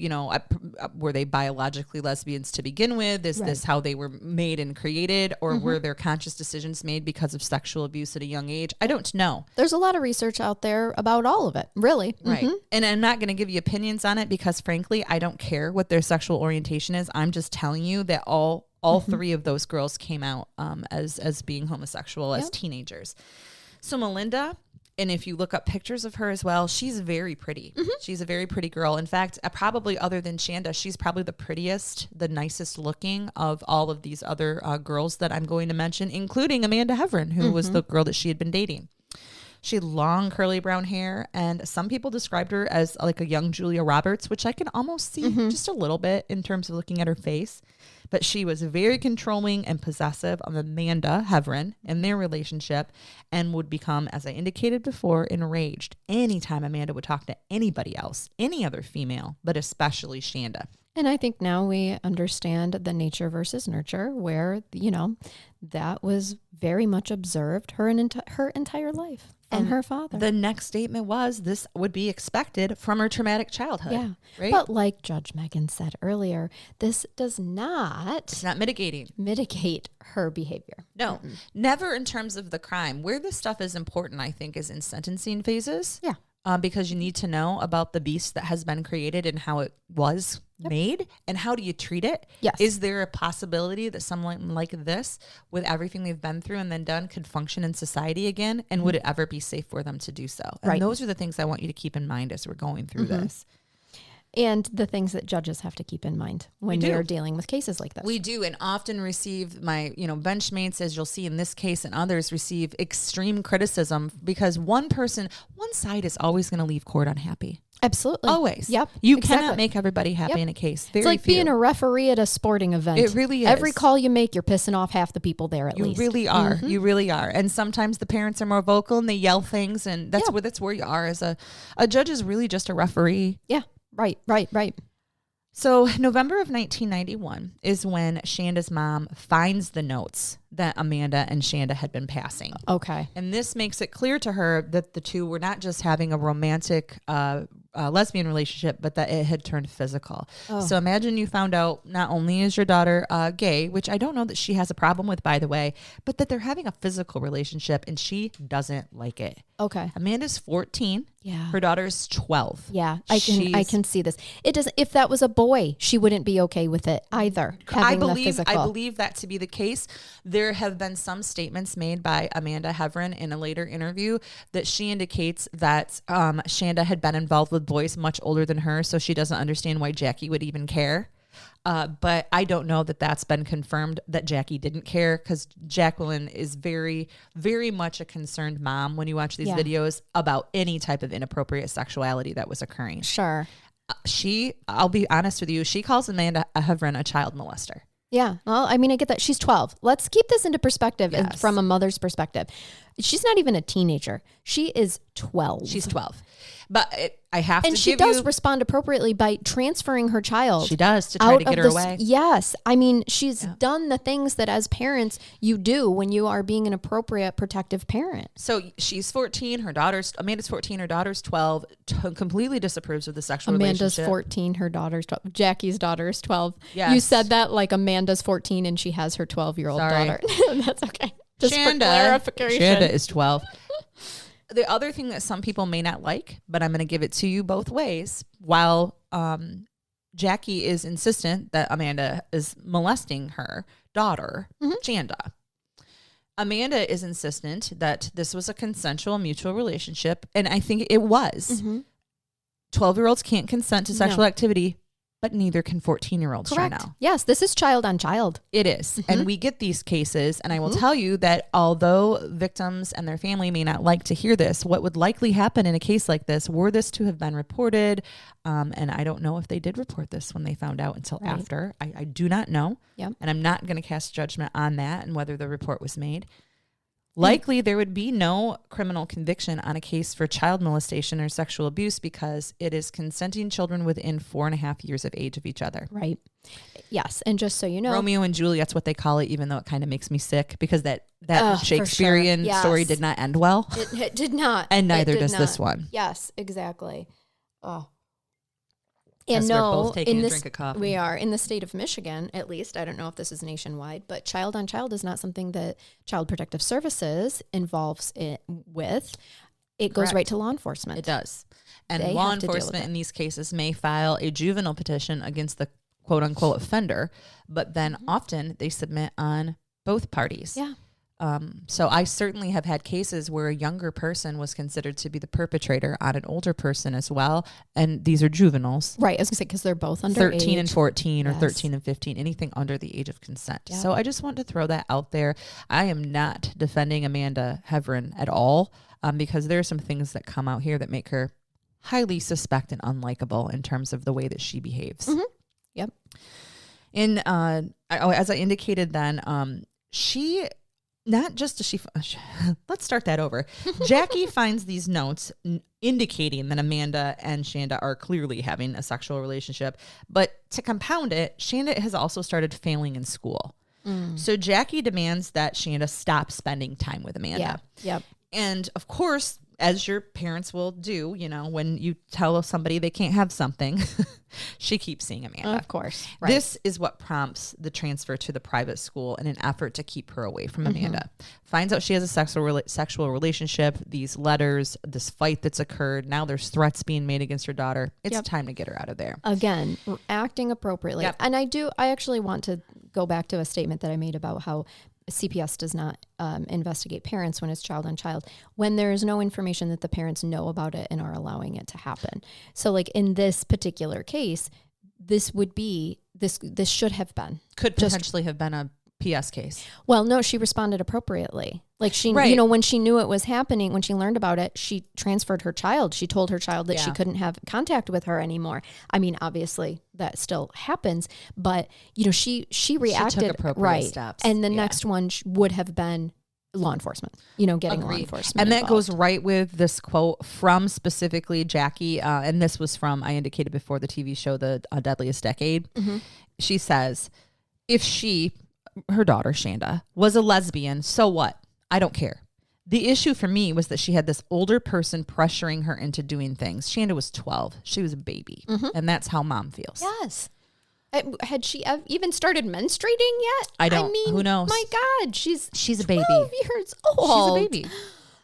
were they biologically lesbians to begin with? Is this how they were made and created, or were their conscious decisions made because of sexual abuse at a young age? I don't know. There's a lot of research out there about all of it, really. Right. And I'm not going to give you opinions on it because frankly, I don't care what their sexual orientation is. I'm just telling you that all three of those girls came out as being homosexual as teenagers. So Melinda, and if you look up pictures of her as well, she's very pretty. She's a very pretty girl. In fact, probably other than Shanda, she's probably the prettiest, the nicest looking of all of these other girls that I'm going to mention, including Amanda Heavrin, who was the girl that she had been dating. She had long curly brown hair, and some people described her as like a young Julia Roberts, which I can almost see just a little bit in terms of looking at her face. But she was very controlling and possessive of Amanda Heavrin in their relationship and would become, as I indicated before, enraged anytime Amanda would talk to anybody else, any other female, but especially Shanda. And I think now we understand the nature versus nurture, where, that was very much observed her entire life from her father. The next statement was this would be expected from her traumatic childhood. Yeah. Right? But like Judge Megan said earlier, this does not... It's not mitigate her behavior. No, never in terms of the crime. Where this stuff is important, I think, is in sentencing phases. Yeah. Because you need to know about the beast that has been created and how it was made and how do you treat it? Yes. Is there a possibility that someone like this, with everything they've been through and then done, could function in society again? And would it ever be safe for them to do so? And those are the things I want you to keep in mind as we're going through this. And the things that judges have to keep in mind when they're dealing with cases like this. We do, and often receive my, benchmates, as you'll see in this case and others, receive extreme criticism because one side is always going to leave court unhappy. Absolutely. Always. Yep. You cannot make everybody happy in a case. It's like being a referee at a sporting event. It really is. Every call you make, you're pissing off half the people there at least. You really are. You really are. And sometimes the parents are more vocal and they yell things, and that's where you are as a judge is really just a referee. Yeah. Right. So November of 1991 is when Shanda's mom finds the notes that Amanda and Shanda had been passing. Okay. And this makes it clear to her that the two were not just having a romantic lesbian relationship, but that it had turned physical. Oh. So imagine you found out not only is your daughter gay, which I don't know that she has a problem with, by the way, but that they're having a physical relationship and she doesn't like it. Okay. Amanda's 14. Yeah. Her daughter's 12. Yeah. I can see this. It doesn't, if that was a boy, she wouldn't be okay with it either. I believe that to be the case. There have been some statements made by Amanda Heavrin in a later interview that she indicates that Shanda had been involved with boys much older than her, so she doesn't understand why Jackie would even care. But I don't know that that's been confirmed that Jackie didn't care, because Jacqueline is very, very much a concerned mom when you watch these videos about any type of inappropriate sexuality that was occurring. Sure. I'll be honest with you, she calls Amanda Heavrin a child molester. Yeah. Well, I mean, I get that. She's 12. Let's keep this into perspective and from a mother's perspective. she's not even a teenager. She is 12. She's 12. But I have to and she give does you... respond appropriately by transferring her child. She does, to try to get her away. Yes. I mean, she's done the things that as parents you do when you are being an appropriate protective parent. So she's 14. Amanda's 14. Her daughter's 12. Completely disapproves of the sexual Amanda's relationship. 14. Her daughter's 12. Jackie's daughter is 12. Yes. You said that like Amanda's 14 and she has her 12-year-old daughter. That's okay. Just for clarification. Shanda is 12. The other thing that some people may not like, but I'm going to give it to you both ways, while Jackie is insistent that Amanda is molesting her daughter, Shanda. Amanda is insistent that this was a consensual mutual relationship, and I think it was. 12-year-olds can't consent to sexual activity, but neither can 14-year-olds. Correct. Charnell. Yes, this is child on child. It is. And we get these cases, and I will tell you that although victims and their family may not like to hear this, what would likely happen in a case like this, were this to have been reported, and I don't know if they did report this when they found out until after. I do not know. Yep. And I'm not going to cast judgment on that and whether the report was made. Likely there would be no criminal conviction on a case for child molestation or sexual abuse because it is consenting children within 4.5 years of age of each other. Right. Yes. And just so you know, Romeo and Juliet's what they call it, even though it kind of makes me sick because that Shakespearean story did not end well. It did not. And neither does this one. Yes, exactly. And And we're no, both taking in a this, drink of coffee. we are in the state of Michigan, at least. I don't know if this is nationwide, but child on child is not something that Child Protective Services involves it with. It goes right to law enforcement. It does. And They law have to deal with enforcement it. in these cases may file a juvenile petition against the quote unquote offender, but then often they submit on both parties. Yeah. So I certainly have had cases where a younger person was considered to be the perpetrator on an older person as well. And these are juveniles. Right. I was going to say, because they're both under 13 and age. 14 or Yes. 13 and 15, anything under the age of consent. Yeah. So I just want to throw that out there. I am not defending Amanda Heverin at all because there are some things that come out here that make her highly suspect and unlikable in terms of the way that she behaves. Yep. As I indicated then, she... Not just does she, let's start that over. Jackie finds these notes indicating that Amanda and Shanda are clearly having a sexual relationship. But to compound it, Shanda has also started failing in school. So Jackie demands that Shanda stop spending time with Amanda. Yeah. Yep. And of course, as your parents will do, you know, when you tell somebody they can't have something, she keeps seeing Amanda. Of course. Right. This is what prompts the transfer to the private school in an effort to keep her away from Amanda. Finds out she has a sexual relationship, these letters, this fight that's occurred. Now there's threats being made against her daughter. It's time to get her out of there. Again, acting appropriately. Yep. And I actually want to go back to a statement that I made about how CPS does not investigate parents when it's child on child, when there is no information that the parents know about it and are allowing it to happen. So like in this particular case, this would be, this should have been. Could potentially have been a PS case. Well, no, she responded appropriately. Like she, Right. you know, when she knew it was happening, when she learned about it, she transferred her child. She told her child that she couldn't have contact with her anymore. I mean, obviously that still happens, but you know, she reacted took appropriate right. steps. And the next one would have been law enforcement, you know, getting law Agreed. enforcement. And that involved. goes right with this quote from specifically Jackie. And this was from, I indicated before, the TV show, The Deadliest Decade. She says, if her daughter, Shanda, was a lesbian, so what? I don't care. The issue for me was that she had this older person pressuring her into doing things. Shanda was 12. She was a baby. And that's how mom feels. Yes. Had she even started menstruating yet? I don't. I mean, who knows? My God, she's a baby. 12 years old. She's a baby.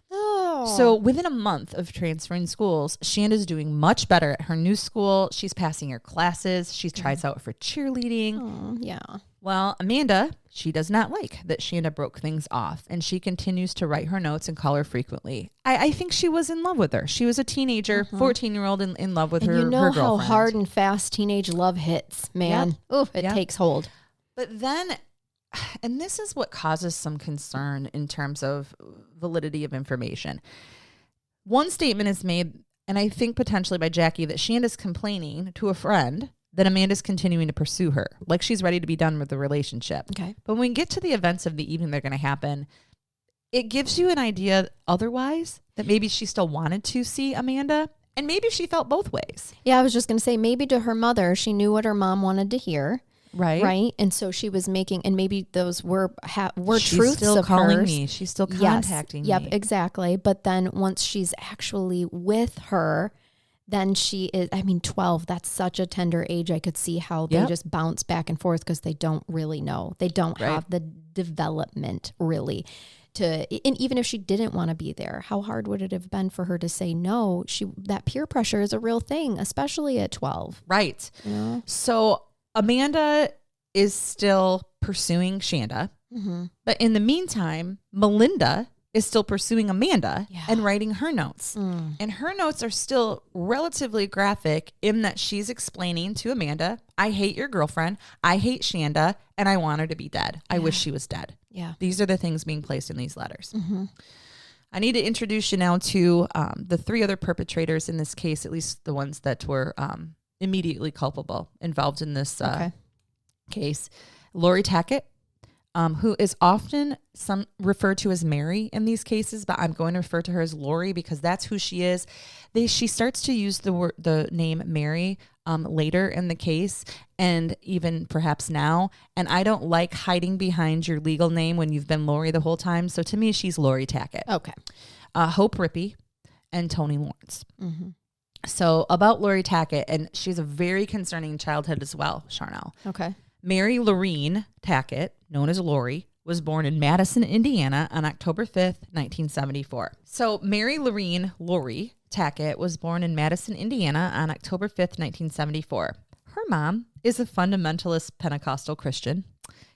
Oh. So within a month of transferring schools, Shanda's doing much better at her new school. She's passing her classes. She tries out for cheerleading. Oh, yeah. Well, Amanda, she does not like that Shanda broke things off, and she continues to write her notes and call her frequently. I think she was in love with her. She was a teenager, 14-year-old in love with her You know her how girlfriend. hard and fast teenage love hits, man. Ooh, it takes hold. But then, and this is what causes some concern in terms of validity of information. One statement is made, and I think potentially by Jackie, that Shanda's complaining to a friend that Amanda's continuing to pursue her, like she's ready to be done with the relationship. Okay. But when we get to the events of the evening, they're going to happen. it gives you an idea otherwise that maybe she still wanted to see Amanda, and maybe she felt both ways. Yeah, I was just going to say, maybe to her mother, she knew what her mom wanted to hear. Right. And so she was making, and maybe those were She's truths still of calling hers. me. She's still contacting me. Yep, exactly. But then once she's actually with her, then she is, 12, that's such a tender age. I could see how they just bounce back and forth because they don't really know. They don't have the development really and even if she didn't want to be there, how hard would it have been for her to say no? That peer pressure is a real thing, especially at 12. Right. Yeah. So Amanda is still pursuing Shanda. Mm-hmm. But in the meantime, Melinda is still pursuing Amanda and writing her notes. And her notes are still relatively graphic in that she's explaining to Amanda, I hate your girlfriend, I hate Shanda, and I want her to be dead. I wish she was dead. Yeah. These are the things being placed in these letters. Mm-hmm. I need to introduce you now to the 3 other perpetrators in this case, at least the ones that were immediately culpable involved in this case. Lori Tackett, who is often referred to as Mary in these cases, but I'm going to refer to her as Lori because that's who she is. She starts to use the name Mary later in the case, and even perhaps now. And I don't like hiding behind your legal name when you've been Lori the whole time. So to me, she's Lori Tackett. Okay. Hope Rippey and Tony Lawrence. Mm-hmm. So about Lori Tackett, and she's a very concerning childhood as well, Charnell. Okay. Mary Lorene Tackett, known as Lori, was born in Madison, Indiana on October 5th, 1974. So Mary Lori Tackett was born in Madison, Indiana on October 5th, 1974. Her mom is a fundamentalist Pentecostal Christian.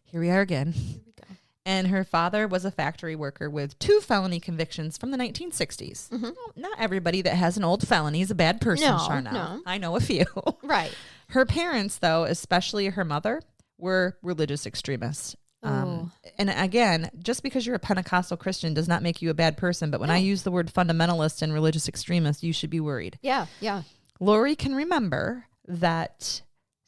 Here we are again. Here we go. And her father was a factory worker with 2 felony convictions from the 1960s. Mm-hmm. Well, not everybody that has an old felony is a bad person, Charnell. No. I know a few. Right. Her parents, though, especially her mother, were religious extremists. And again, just because you're a Pentecostal Christian does not make you a bad person. But when I use the word fundamentalist and religious extremist, you should be worried. Yeah, yeah. Lori can remember that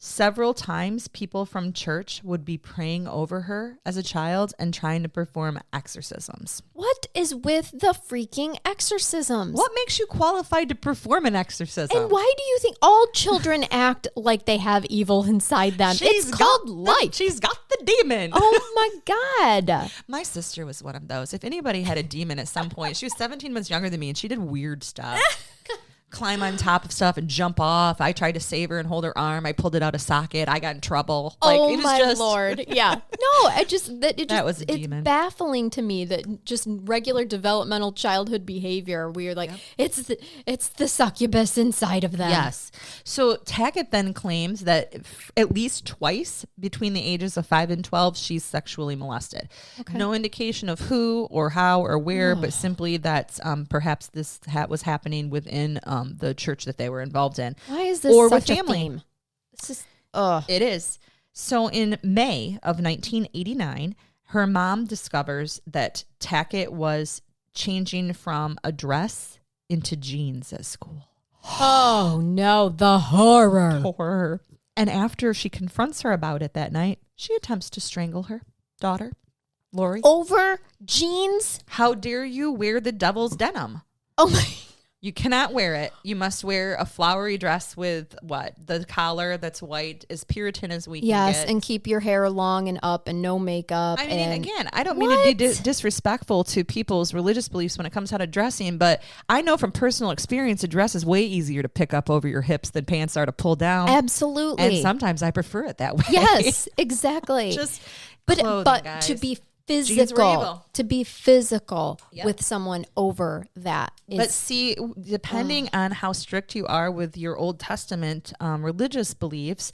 several times people from church would be praying over her as a child and trying to perform exorcisms. What is with the freaking exorcisms? What makes you qualified to perform an exorcism? And why do you think all children act like they have evil inside them? It's called life. She's got the demon. Oh my God. My sister was one of those. If anybody had a demon at some point, she was 17 months younger than me and she did weird stuff. Climb on top of stuff and jump off. I tried to save her and hold her arm. I pulled it out of socket. I got in trouble. It was my Lord. Yeah. No, that was a demon. It's baffling to me that just regular developmental childhood behavior where you're like, it's the succubus inside of them. Yes. So Tackett then claims that at least twice between the ages of 5 and 12, she's sexually molested. Okay. No indication of who or how or where, but simply that perhaps this was happening within the church that they were involved in. Why is this such a theme? This is, It is. So in May of 1989, her mom discovers that Tackett was changing from a dress into jeans at school. Oh no, the horror. And after she confronts her about it that night, she attempts to strangle her daughter, Lori. Over jeans? How dare you wear the devil's denim? Oh my. You cannot wear it. You must wear a flowery dress with the collar that's white, as Puritan as we can get. Yes, and keep your hair long and up and no makeup. I mean, again, I don't mean to be disrespectful to people's religious beliefs when it comes to dressing, but I know from personal experience a dress is way easier to pick up over your hips than pants are to pull down. Absolutely. And sometimes I prefer it that way. Yes, exactly. But guys. To be physical with someone over that. But see, depending on how strict you are with your Old Testament religious beliefs,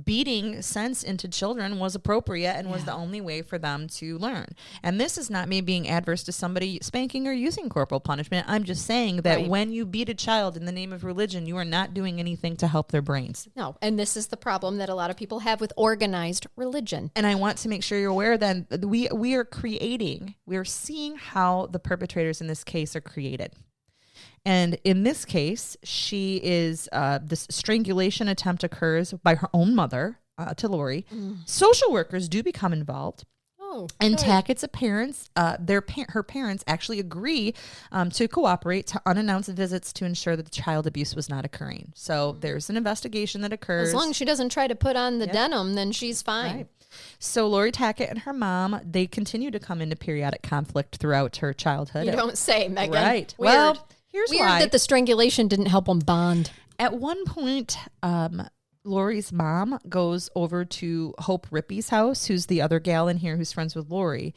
beating sense into children was appropriate and was the only way for them to learn. And this is not me being adverse to somebody spanking or using corporal punishment. I'm just saying that when you beat a child in the name of religion, you are not doing anything to help their brains. No, and this is the problem that a lot of people have with organized religion. And I want to make sure you're aware that we are seeing how the perpetrators in this case are created. And in this case, she is, this strangulation attempt occurs by her own mother to Lori. Social workers do become involved. Oh, and good. Tackett's parents, her parents actually agree to cooperate to unannounced visits to ensure that the child abuse was not occurring. So there's an investigation that occurs. As long as she doesn't try to put on the denim, then she's fine. Right. So Lori Tackett and her mom, they continue to come into periodic conflict throughout her childhood. You don't say, Megan. Right. Weird. Well, here's Weird why. that the strangulation didn't help them bond. At one point, Lori's mom goes over to Hope Rippey's house, who's the other gal in here who's friends with Lori,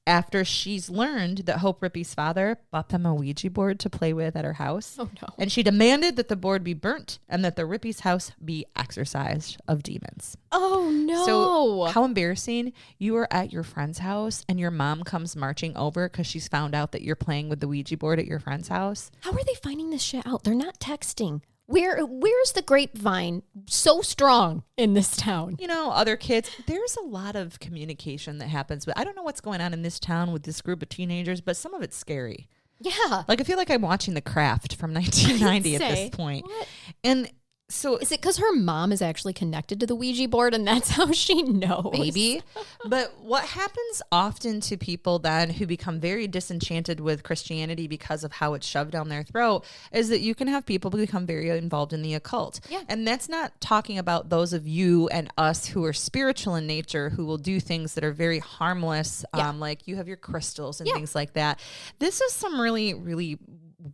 after she's learned that Hope Rippey's father bought them a Ouija board to play with at her house. Oh, no. And she demanded that the board be burnt and that the Rippey's house be exorcised of demons. Oh, no. So how embarrassing. You are at your friend's house and your mom comes marching over because she's found out that you're playing with the Ouija board at your friend's house. How are they finding this shit out? They're not texting. Where's the grapevine so strong in this town? You know, other kids, there's a lot of communication that happens. But I don't know what's going on in this town with this group of teenagers, but some of it's scary. Yeah. Like, I feel like I'm watching The Craft from 1990 at say, this point. what? And so Is it because her mom is actually connected to the Ouija board and that's how she knows? maybe. But what happens often to people then who become very disenchanted with Christianity because of how it's shoved down their throat is that you can have people become very involved in the occult. Yeah. And that's not talking about those of you and us who are spiritual in nature who will do things that are very harmless, like you have your crystals and things like that. This is some really, really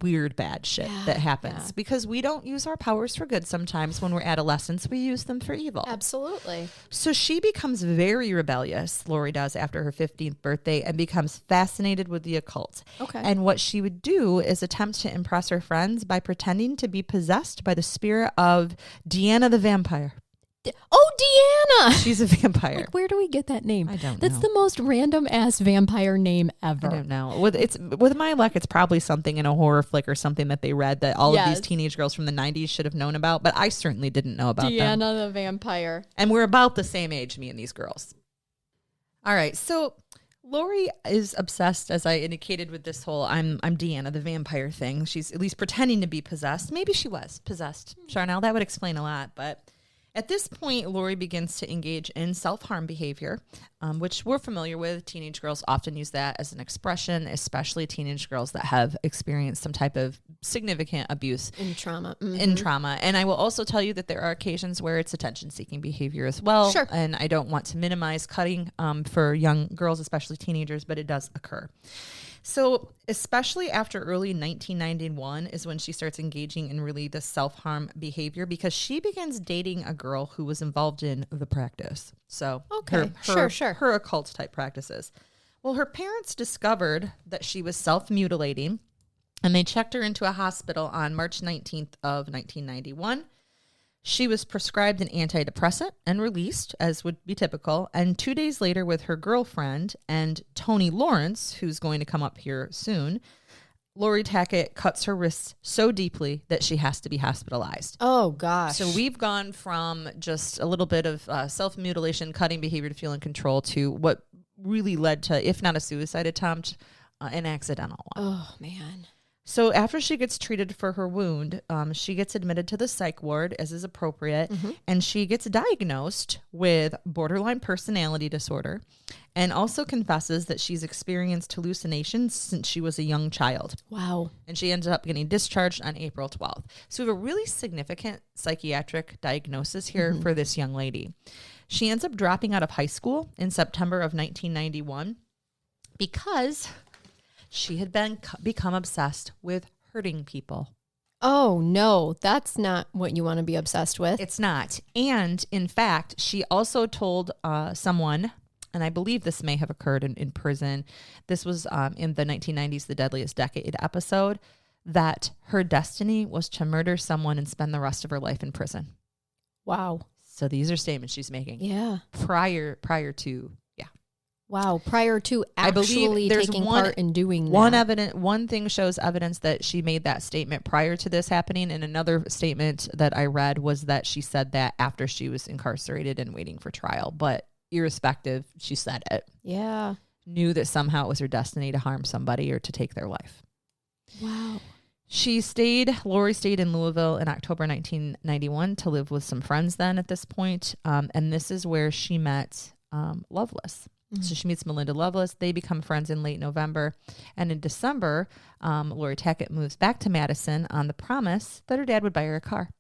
weird bad shit that happens because we don't use our powers for good sometimes. When we're adolescents, we use them for evil. Absolutely. So she becomes very rebellious, Lori does, after her 15th birthday and becomes fascinated with the occult. Okay. And what she would do is attempt to impress her friends by pretending to be possessed by the spirit of Deanna the vampire. Oh, Deanna! She's a vampire. Like, where do we get that name? I don't That's know. the most random ass vampire name ever. I don't know. With my luck, it's probably something in a horror flick or something that they read that all of these teenage girls from the 90s should have known about, but I certainly didn't know about them. Deanna the vampire. And we're about the same age, me and these girls. All right, so Lori is obsessed, as I indicated, with this whole I'm Deanna the vampire thing. She's at least pretending to be possessed. Maybe she was possessed. Charnell, that would explain a lot, but at this point, Lori begins to engage in self-harm behavior, which we're familiar with. Teenage girls often use that as an expression, especially teenage girls that have experienced some type of significant abuse In trauma. in trauma. And I will also tell you that there are occasions where it's attention-seeking behavior as well. Sure. And I don't want to minimize cutting for young girls, especially teenagers, but it does occur. So especially after early 1991 is when she starts engaging in really the self-harm behavior because she begins dating a girl who was involved in the practice. So Okay, sure. her occult type practices. Well, her parents discovered that she was self-mutilating and they checked her into a hospital on March 19th of 1991. She was prescribed an antidepressant and released, as would be typical. And 2 days later, with her girlfriend and Tony Lawrence, who's going to come up here soon, Lori Tackett cuts her wrists so deeply that she has to be hospitalized. Oh, gosh. So we've gone from just a little bit of self-mutilation, cutting behavior to feel in control to what really led to, if not a suicide attempt, an accidental one. Oh, man. So after she gets treated for her wound, she gets admitted to the psych ward, as is appropriate, and she gets diagnosed with borderline personality disorder and also confesses that she's experienced hallucinations since she was a young child. Wow. And she ends up getting discharged on April 12th. So we have a really significant psychiatric diagnosis here for this young lady. She ends up dropping out of high school in September of 1991 because she had become obsessed with hurting people. Oh, no. That's not what you want to be obsessed with. It's not. And in fact, she also told someone, and I believe this may have occurred in prison. This was in the 1990s, The Deadliest Decade episode, that her destiny was to murder someone and spend the rest of her life in prison. Wow. So these are statements she's making. Yeah. Prior to. Wow. Prior to I believe actually there's taking one- part in doing that. One thing shows evidence that she made that statement prior to this happening, and another statement that I read was that she said that after she was incarcerated and waiting for trial. But irrespective, she said it. Yeah. Knew that somehow it was her destiny to harm somebody or to take their life. Wow. Lori stayed in Louisville in October 1991 to live with some friends then at this point. And this is where she met Loveless. So she meets Melinda Lovelace. They become friends in late November. And in December, Lori Tackett moves back to Madison on the promise that her dad would buy her a car.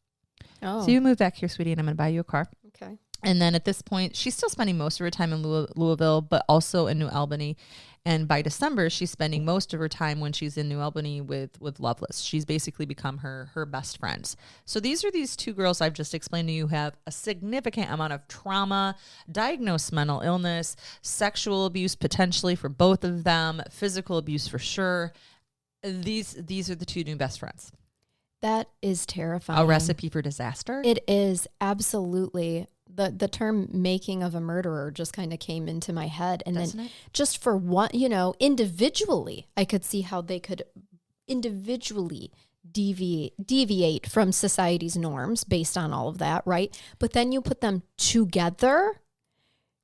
Oh. So you move back here, sweetie, and I'm going to buy you a car. Okay. And then at this point, she's still spending most of her time in Louisville, but also in New Albany. And by December, she's spending most of her time when she's in New Albany with Lovelace. She's basically become her best friends. So these are these two girls I've just explained to you who have a significant amount of trauma, diagnosed mental illness, sexual abuse potentially for both of them, physical abuse for sure. These are the two new best friends. That is terrifying. A recipe for disaster. It is, absolutely. The term making of a murderer just kind of came into my head. And Doesn't then it? just for one, individually, I could see how they could individually deviate from society's norms based on all of that, right? But then you put them together,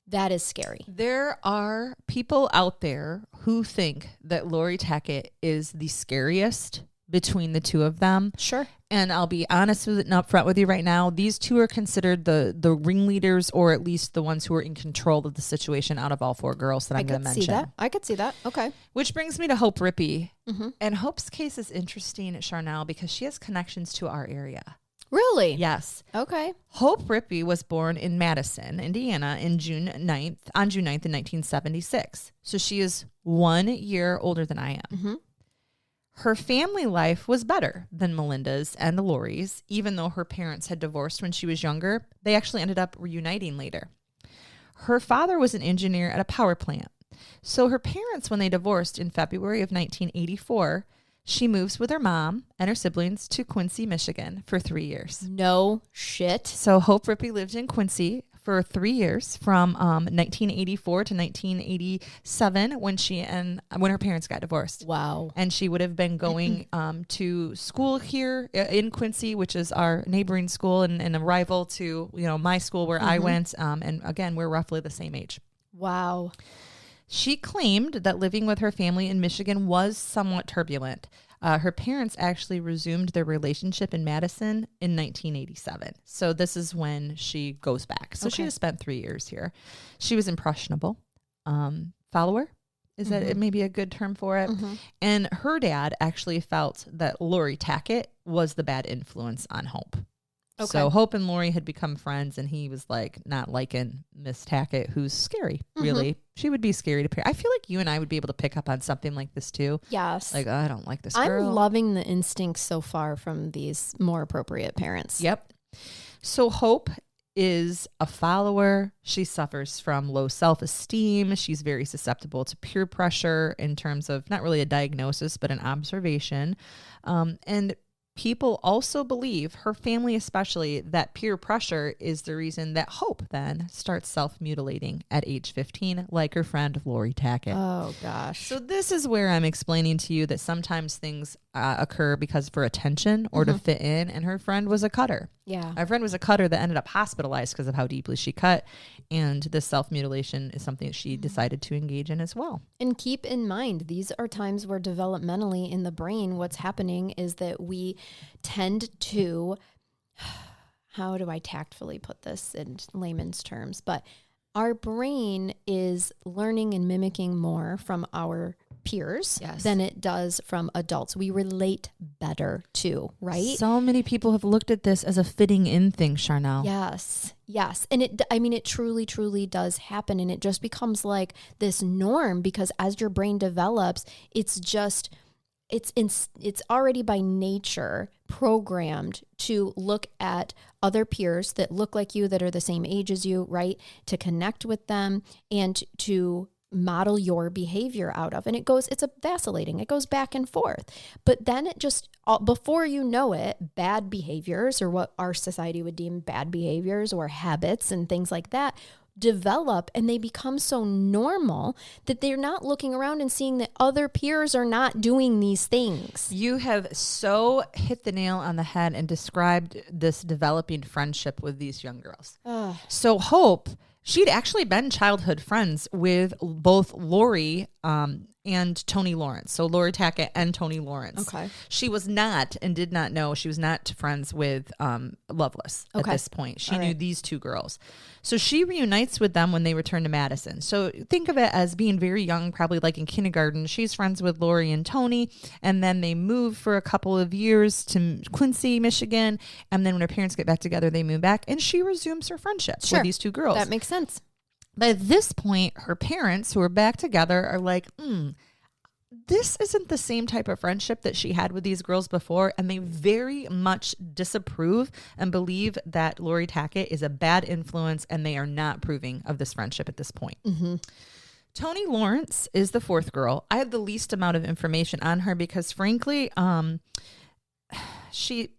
that is scary. There are people out there who think that Lori Tackett is the scariest between the two of them. Sure. And I'll be honest with it and upfront with you right now. These two are considered the ringleaders, or at least the ones who are in control of the situation out of all four girls that I'm going to mention. I could see that. Okay. Which brings me to Hope Rippey. Mm-hmm. And Hope's case is interesting at Charnell because she has connections to our area. Really? Yes. Okay. Hope Rippey was born in Madison, Indiana, on June 9th in 1976. So she is 1 year older than I am. Mm-hmm. Her family life was better than Melinda's and Lori's, even though her parents had divorced when she was younger. They actually ended up reuniting later. Her father was an engineer at a power plant. So her parents, when they divorced in February of 1984, she moves with her mom and her siblings to Quincy, Michigan for 3 years. No shit. So Hope Rippey lived in Quincy for 3 years, from 1984 to 1987, when her parents got divorced. Wow. And she would have been going to school here in Quincy, which is our neighboring school and a rival to my school where I went. And again, we're roughly the same age. Wow. She claimed that living with her family in Michigan was somewhat turbulent. Her parents actually resumed their relationship in Madison in 1987. So this is when she goes back. So she has spent 3 years here. She was impressionable. Follower? Is that maybe a good term for it? Mm-hmm. And her dad actually felt that Lori Tackett was the bad influence on Hope. Okay. So Hope and Lori had become friends, and he was like not liking Miss Tackett, who's scary, really. She would be scary to parent. I feel like you and I would be able to pick up on something like this too. Yes. Like, I don't like this girl. I'm loving the instincts so far from these more appropriate parents. Yep. So Hope is a follower. She suffers from low self-esteem. She's very susceptible to peer pressure in terms of not really a diagnosis, but an observation. And people also believe, her family especially, that peer pressure is the reason that Hope then starts self-mutilating at age 15, like her friend Lori Tackett. Oh, gosh. So this is where I'm explaining to you that sometimes things occur because for attention or to fit in, and her friend was a cutter. Yeah. My friend was a cutter that ended up hospitalized because of how deeply she cut, and this self-mutilation is something that she decided to engage in as well. And keep in mind, these are times where developmentally in the brain, what's happening is that we tend to, how do I tactfully put this in layman's terms, but our brain is learning and mimicking more from our peers than it does from adults. We relate better too, right? So many people have looked at this as a fitting in thing, Charnell. Yes. And it truly, truly does happen. And it just becomes like this norm, because as your brain develops, it's already by nature programmed to look at other peers that look like you, that are the same age as you, right? To connect with them and to model your behavior out of. And it's a vacillating, it goes back and forth. But then it just, before you know it, bad behaviors, or what our society would deem bad behaviors or habits and things like that, develop, and they become so normal that they're not looking around and seeing that other peers are not doing these things. You have so hit the nail on the head and described this developing friendship with these young girls. So Hope, she'd actually been childhood friends with both Lori and Tony Lawrence. So Lori Tackett and Tony Lawrence. Okay. She was not and did not know, she was not friends with Loveless at this point. She knew these two girls. So she reunites with them when they return to Madison. So think of it as being very young, probably like in kindergarten. She's friends with Lori and Tony, and then they move for a couple of years to Quincy, Michigan. And then when her parents get back together, they move back, and she resumes her friendship with these two girls. That makes sense. But at this point, her parents, who are back together, are like, this isn't the same type of friendship that she had with these girls before. And they very much disapprove and believe that Lori Tackett is a bad influence, and they are not approving of this friendship at this point. Mm-hmm. Tony Lawrence is the fourth girl. I have the least amount of information on her because, frankly, she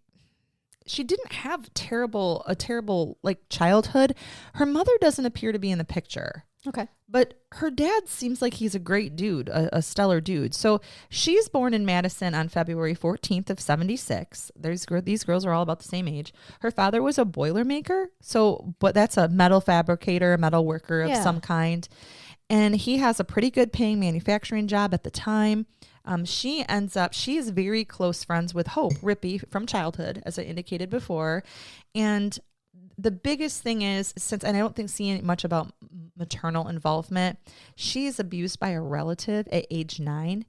didn't have a terrible like childhood. Her mother doesn't appear to be in the picture. Okay. But her dad seems like he's a great dude, a stellar dude. So she's born in Madison on February 14th of 76. These girls are all about the same age. Her father was a boilermaker. But that's a metal fabricator, a metal worker of some kind. And he has a pretty good paying manufacturing job at the time. She is very close friends with Hope Rippey from childhood, as I indicated before. And the biggest thing is, and I don't think seeing much about maternal involvement, she's abused by a relative at age 9.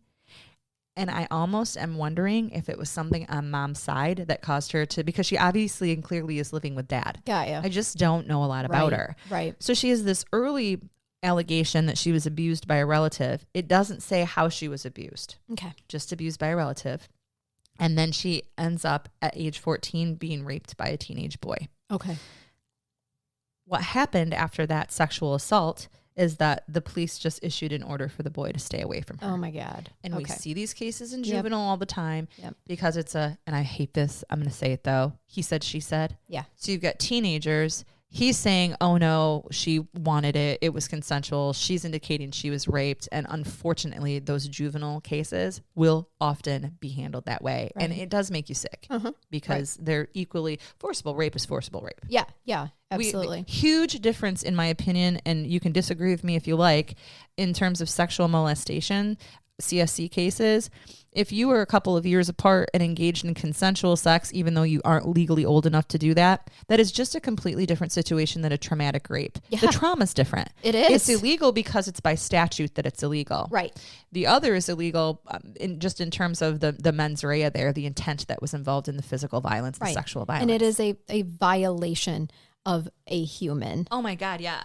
And I almost am wondering if it was something on mom's side that caused her to, because she obviously and clearly is living with dad. Yeah. I just don't know a lot about her. Right. So she has this early allegation that she was abused by a relative. It doesn't say how she was abused. Okay. Just abused by a relative. And then she ends up at age 14 being raped by a teenage boy. Okay. What happened after that sexual assault is that the police just issued an order for the boy to stay away from her. Oh my God. And we see these cases in juvenile all the time because it's and I hate this, I'm going to say it though, he said, she said. Yeah. So you've got teenagers. He's saying, oh no, she wanted it. It was consensual. She's indicating she was raped. And unfortunately, those juvenile cases will often be handled that way. Right. And it does make you sick because they're equally forcible. Rape is forcible rape. Yeah. Yeah. Absolutely. Huge difference, in my opinion. And you can disagree with me if you like, in terms of sexual molestation, CSC cases. If you were a couple of years apart and engaged in consensual sex, even though you aren't legally old enough to do that, that is just a completely different situation than a traumatic rape. Yeah. The trauma is different. It is. It's illegal because it's by statute that it's illegal. Right. The other is illegal in terms of the mens rea there, the intent that was involved in the physical violence, the sexual violence. And it is a violation of a human. Oh my God, yeah.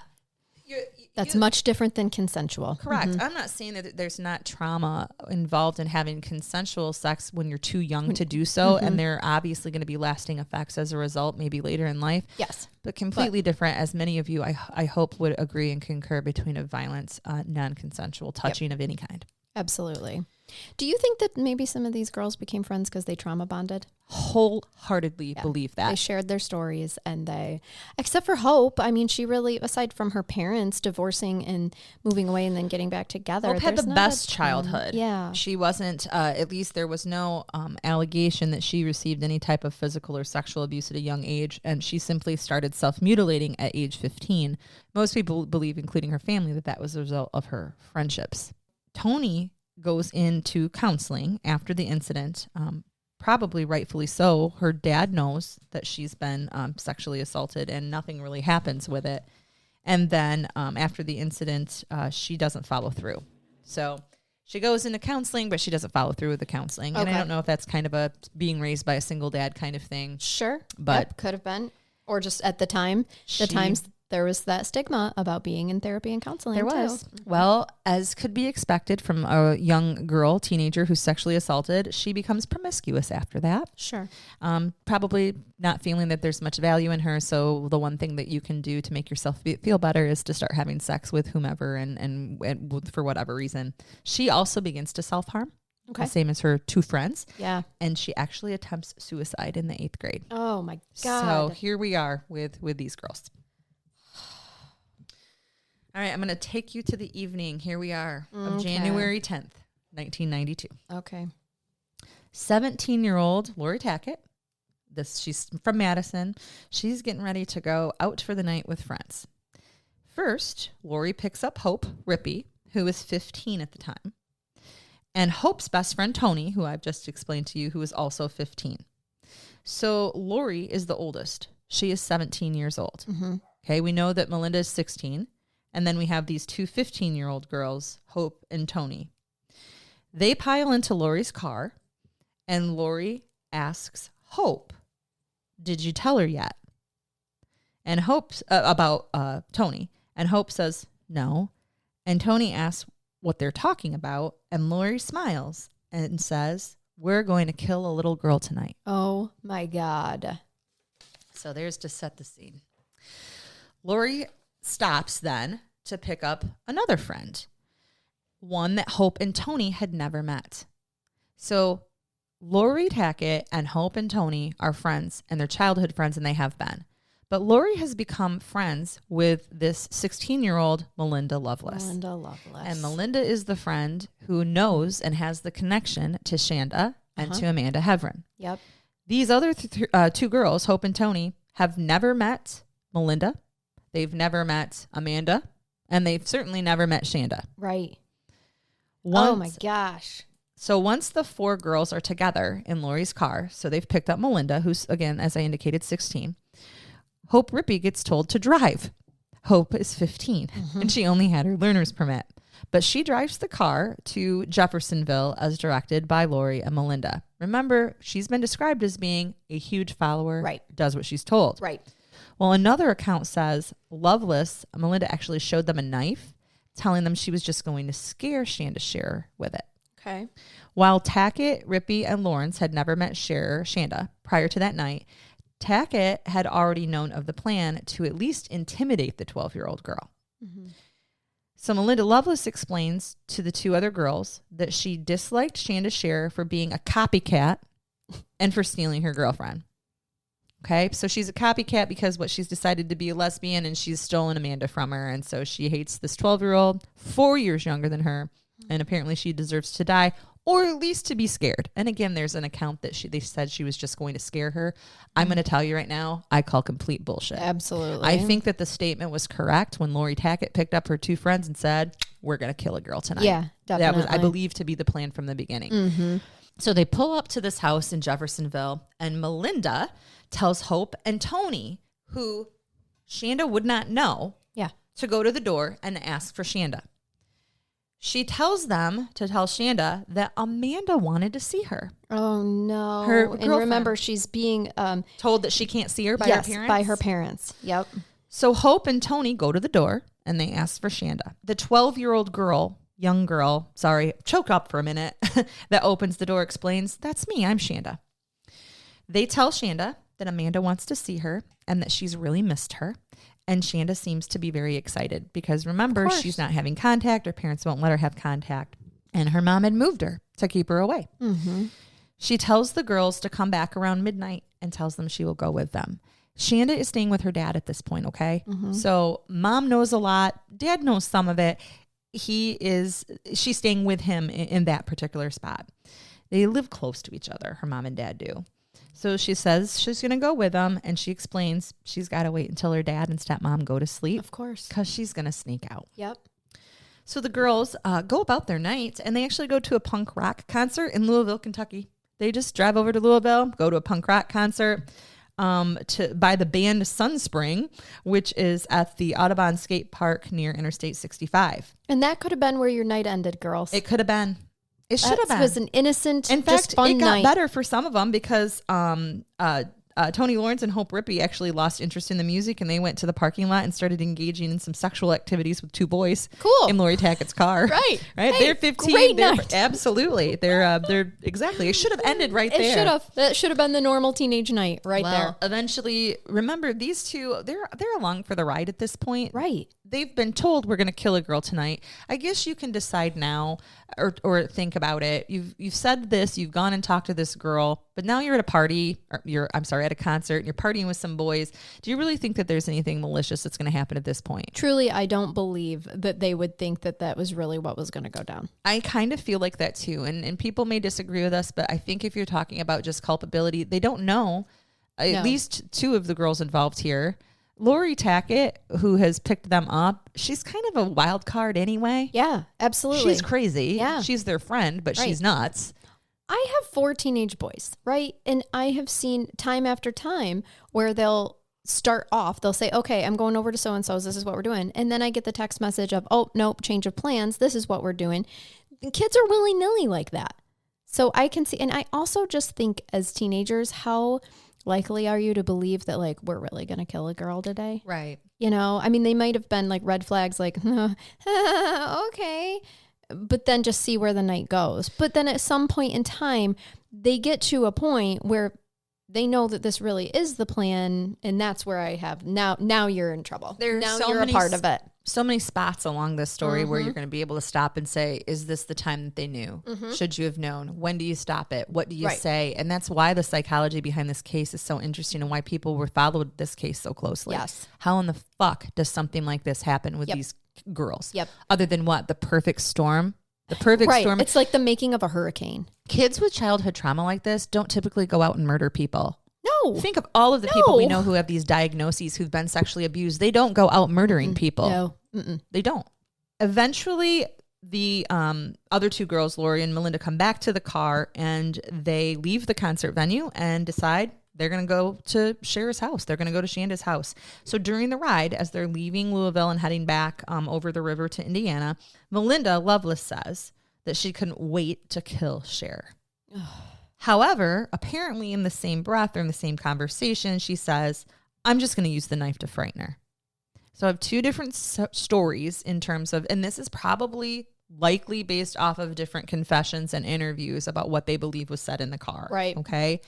That's much different than consensual. Correct. Mm-hmm. I'm not saying that there's not trauma involved in having consensual sex when you're too young to do so. And there are obviously going to be lasting effects as a result, maybe later in life. Yes. But completely different, as many of you, I hope, would agree and concur, between a violence, non-consensual touching of any kind. Absolutely. Do you think that maybe some of these girls became friends because they trauma bonded? Wholeheartedly believe that. They shared their stories, and except for Hope, I mean, she really, aside from her parents divorcing and moving away and then getting back together, Hope had the best childhood. Yeah. She wasn't, at least there was no allegation that she received any type of physical or sexual abuse at a young age, and she simply started self-mutilating at age 15. Most people believe, including her family, that was a result of her friendships. Tony goes into counseling after the incident, probably rightfully so. Her dad knows that she's been sexually assaulted, and nothing really happens with it. And then after the incident, she doesn't follow through. So she goes into counseling, but she doesn't follow through with the counseling. Okay. And I don't know if that's kind of a being raised by a single dad kind of thing. Sure. But could have been. Or just at the time, there was that stigma about being in therapy and counseling. There was. Well, as could be expected from a young girl, teenager who's sexually assaulted, she becomes promiscuous after that. Sure. Probably not feeling that there's much value in her. So the one thing that you can do to make yourself feel better is to start having sex with whomever and for whatever reason. She also begins to self-harm. Okay. The same as her two friends. Yeah. And she actually attempts suicide in the 8th grade. Oh my God. So here we are with these girls. All right, I'm going to take you to the evening. Here we are, of January 10th, 1992. Okay. 17-year-old Lori Tackett. She's from Madison. She's getting ready to go out for the night with friends. First, Lori picks up Hope Rippey, who was 15 at the time. and Hope's best friend, Tony, who I've just explained to you, who is also 15. So Lori is the oldest. She is 17 years old. Mm-hmm. Okay, we know that Melinda is 16. And then we have these two 15-year-old girls, Hope and Tony. They pile into Lori's car, and Lori asks Hope, "Did you tell her yet?" And Hope's about Tony. And Hope says, "No." And Tony asks what they're talking about. And Lori smiles and says, "We're going to kill a little girl tonight." Oh, my God. So there's to set the scene. Lori stops then to pick up another friend, one that Hope and Tony had never met. So Lori Tackett and Hope and Tony are friends, and they're childhood friends, and they have been. But Lori has become friends with this 16-year-old Melinda Loveless. And Melinda is the friend who knows and has the connection to Shanda and to Amanda Hevron. Yep. These other two girls, Hope and Tony, have never met Melinda. They've never met Amanda. And they've certainly never met Shanda. Right. Oh, my gosh. So once the four girls are together in Lori's car, so they've picked up Melinda, who's, again, as I indicated, 16, Hope Rippey gets told to drive. Hope is 15, and she only had her learner's permit. But she drives the car to Jeffersonville as directed by Lori and Melinda. Remember, she's been described as being a huge follower, right? Does what she's told. Right. Well, another account says Loveless, Melinda actually showed them a knife, telling them she was just going to scare Shanda Sharer with it. Okay. While Tackett, Rippey, and Lawrence had never met Shanda prior to that night, Tackett had already known of the plan to at least intimidate the 12-year-old girl. Mm-hmm. So Melinda Loveless explains to the two other girls that she disliked Shanda Sharer for being a copycat and for stealing her girlfriend. Okay, so she's a copycat because she's decided to be a lesbian and she's stolen Amanda from her. And so she hates this 12-year-old, 4 years younger than her. And apparently she deserves to die or at least to be scared. And again, there's an account that they said she was just going to scare her. I'm going to tell you right now, I call complete bullshit. Absolutely. I think that the statement was correct when Lori Tackett picked up her two friends and said, "We're going to kill a girl tonight." Yeah, definitely. That was, I believe, to be the plan from the beginning. Mm-hmm. So they pull up to this house in Jeffersonville, and Melinda tells Hope and Tony, who Shanda would not know, to go to the door and ask for Shanda. She tells them to tell Shanda that Amanda wanted to see her. Oh, no. Her and girlfriend. remember, she's being told that she can't see her by her parents? By her parents. Yep. So Hope and Tony go to the door and they ask for Shanda. The 12-year-old girl, young girl, choke up for a minute, that opens the door explains, "That's me, I'm Shanda." They tell Shanda that Amanda wants to see her and that she's really missed her. And Shanda seems to be very excited because remember, she's not having contact. Her parents won't let her have contact. And her mom had moved her to keep her away. Mm-hmm. She tells the girls to come back around midnight and tells them she will go with them. Shanda is staying with her dad at this point, okay? Mm-hmm. So mom knows a lot. Dad knows some of it. She's staying with him in that particular spot. They live close to each other, her mom and dad do. So she says she's going to go with them, and she explains she's got to wait until her dad and stepmom go to sleep. Of course. Because she's going to sneak out. Yep. So the girls go about their night, and they actually go to a punk rock concert in Louisville, Kentucky. They just drive over to Louisville, go to a punk rock concert by the band Sunspring, which is at the Audubon Skate Park near Interstate 65. And that could have been where your night ended, girls. It could have been. It should have been. It was an innocent, in just fact, fun it got night. better for some of them because Tony Lawrence and Hope Rippey actually lost interest in the music and they went to the parking lot and started engaging in some sexual activities with two boys. Cool. In Lori Tackett's car. Right. Right. Hey, they're 15. Great night. Absolutely. They're exactly. It should have ended right there. It should have. That should have been the normal teenage night right there. Eventually, remember these two, they're along for the ride at this point. Right. They've been told we're going to kill a girl tonight. I guess you can decide now or think about it. You've said this, you've gone and talked to this girl, but now you're at a party, or at a concert, and you're partying with some boys. Do you really think that there's anything malicious that's going to happen at this point? Truly, I don't believe that they would think that that was really what was going to go down. I kind of feel like that too. And people may disagree with us, but I think if you're talking about just culpability, they don't know. At least two of the girls involved here Lori Tackett, who has picked them up, she's kind of a wild card anyway. Yeah, absolutely. She's crazy. Yeah. She's their friend, but she's nuts. I have 4 teenage boys, right? And I have seen time after time where they'll start off, they'll say, okay, I'm going over to so-and-so's, this is what we're doing. And then I get the text message of, oh, nope, change of plans, this is what we're doing. And kids are willy-nilly like that. So I can see, and I also just think as teenagers, how likely are you to believe that like, we're really going to kill a girl today? Right. You know, I mean, they might have been like red flags, like, okay, but then just see where the night goes. But then at some point in time, they get to a point where they know that this really is the plan. And that's where I have now you're in trouble. Now you're a part of it. So many spots along this story where you're going to be able to stop and say, is this the time that they knew? Should you have known? When do you stop it? What do you say? And that's why the psychology behind this case is so interesting and why people were followed this case so closely. Yes. How in the fuck does something like this happen with these girls? Yep. Other than what? The perfect storm? The perfect storm. It's like the making of a hurricane. Kids with childhood trauma like this don't typically go out and murder people. No. Think of all of the people we know who have these diagnoses who've been sexually abused. They don't go out murdering people. No. They don't. Eventually, the other 2 girls, Lori and Melinda, come back to the car and they leave the concert venue and decide they're going to go to Sharer's house. They're going to go to Shanda's house. So during the ride, as they're leaving Louisville and heading back over the river to Indiana, Melinda Loveless says that she couldn't wait to kill Sharer. However, apparently in the same breath or in the same conversation, she says, I'm just going to use the knife to frighten her. So I have 2 different stories in terms of, and this is probably likely based off of different confessions and interviews about what they believe was said in the car. Right. Okay.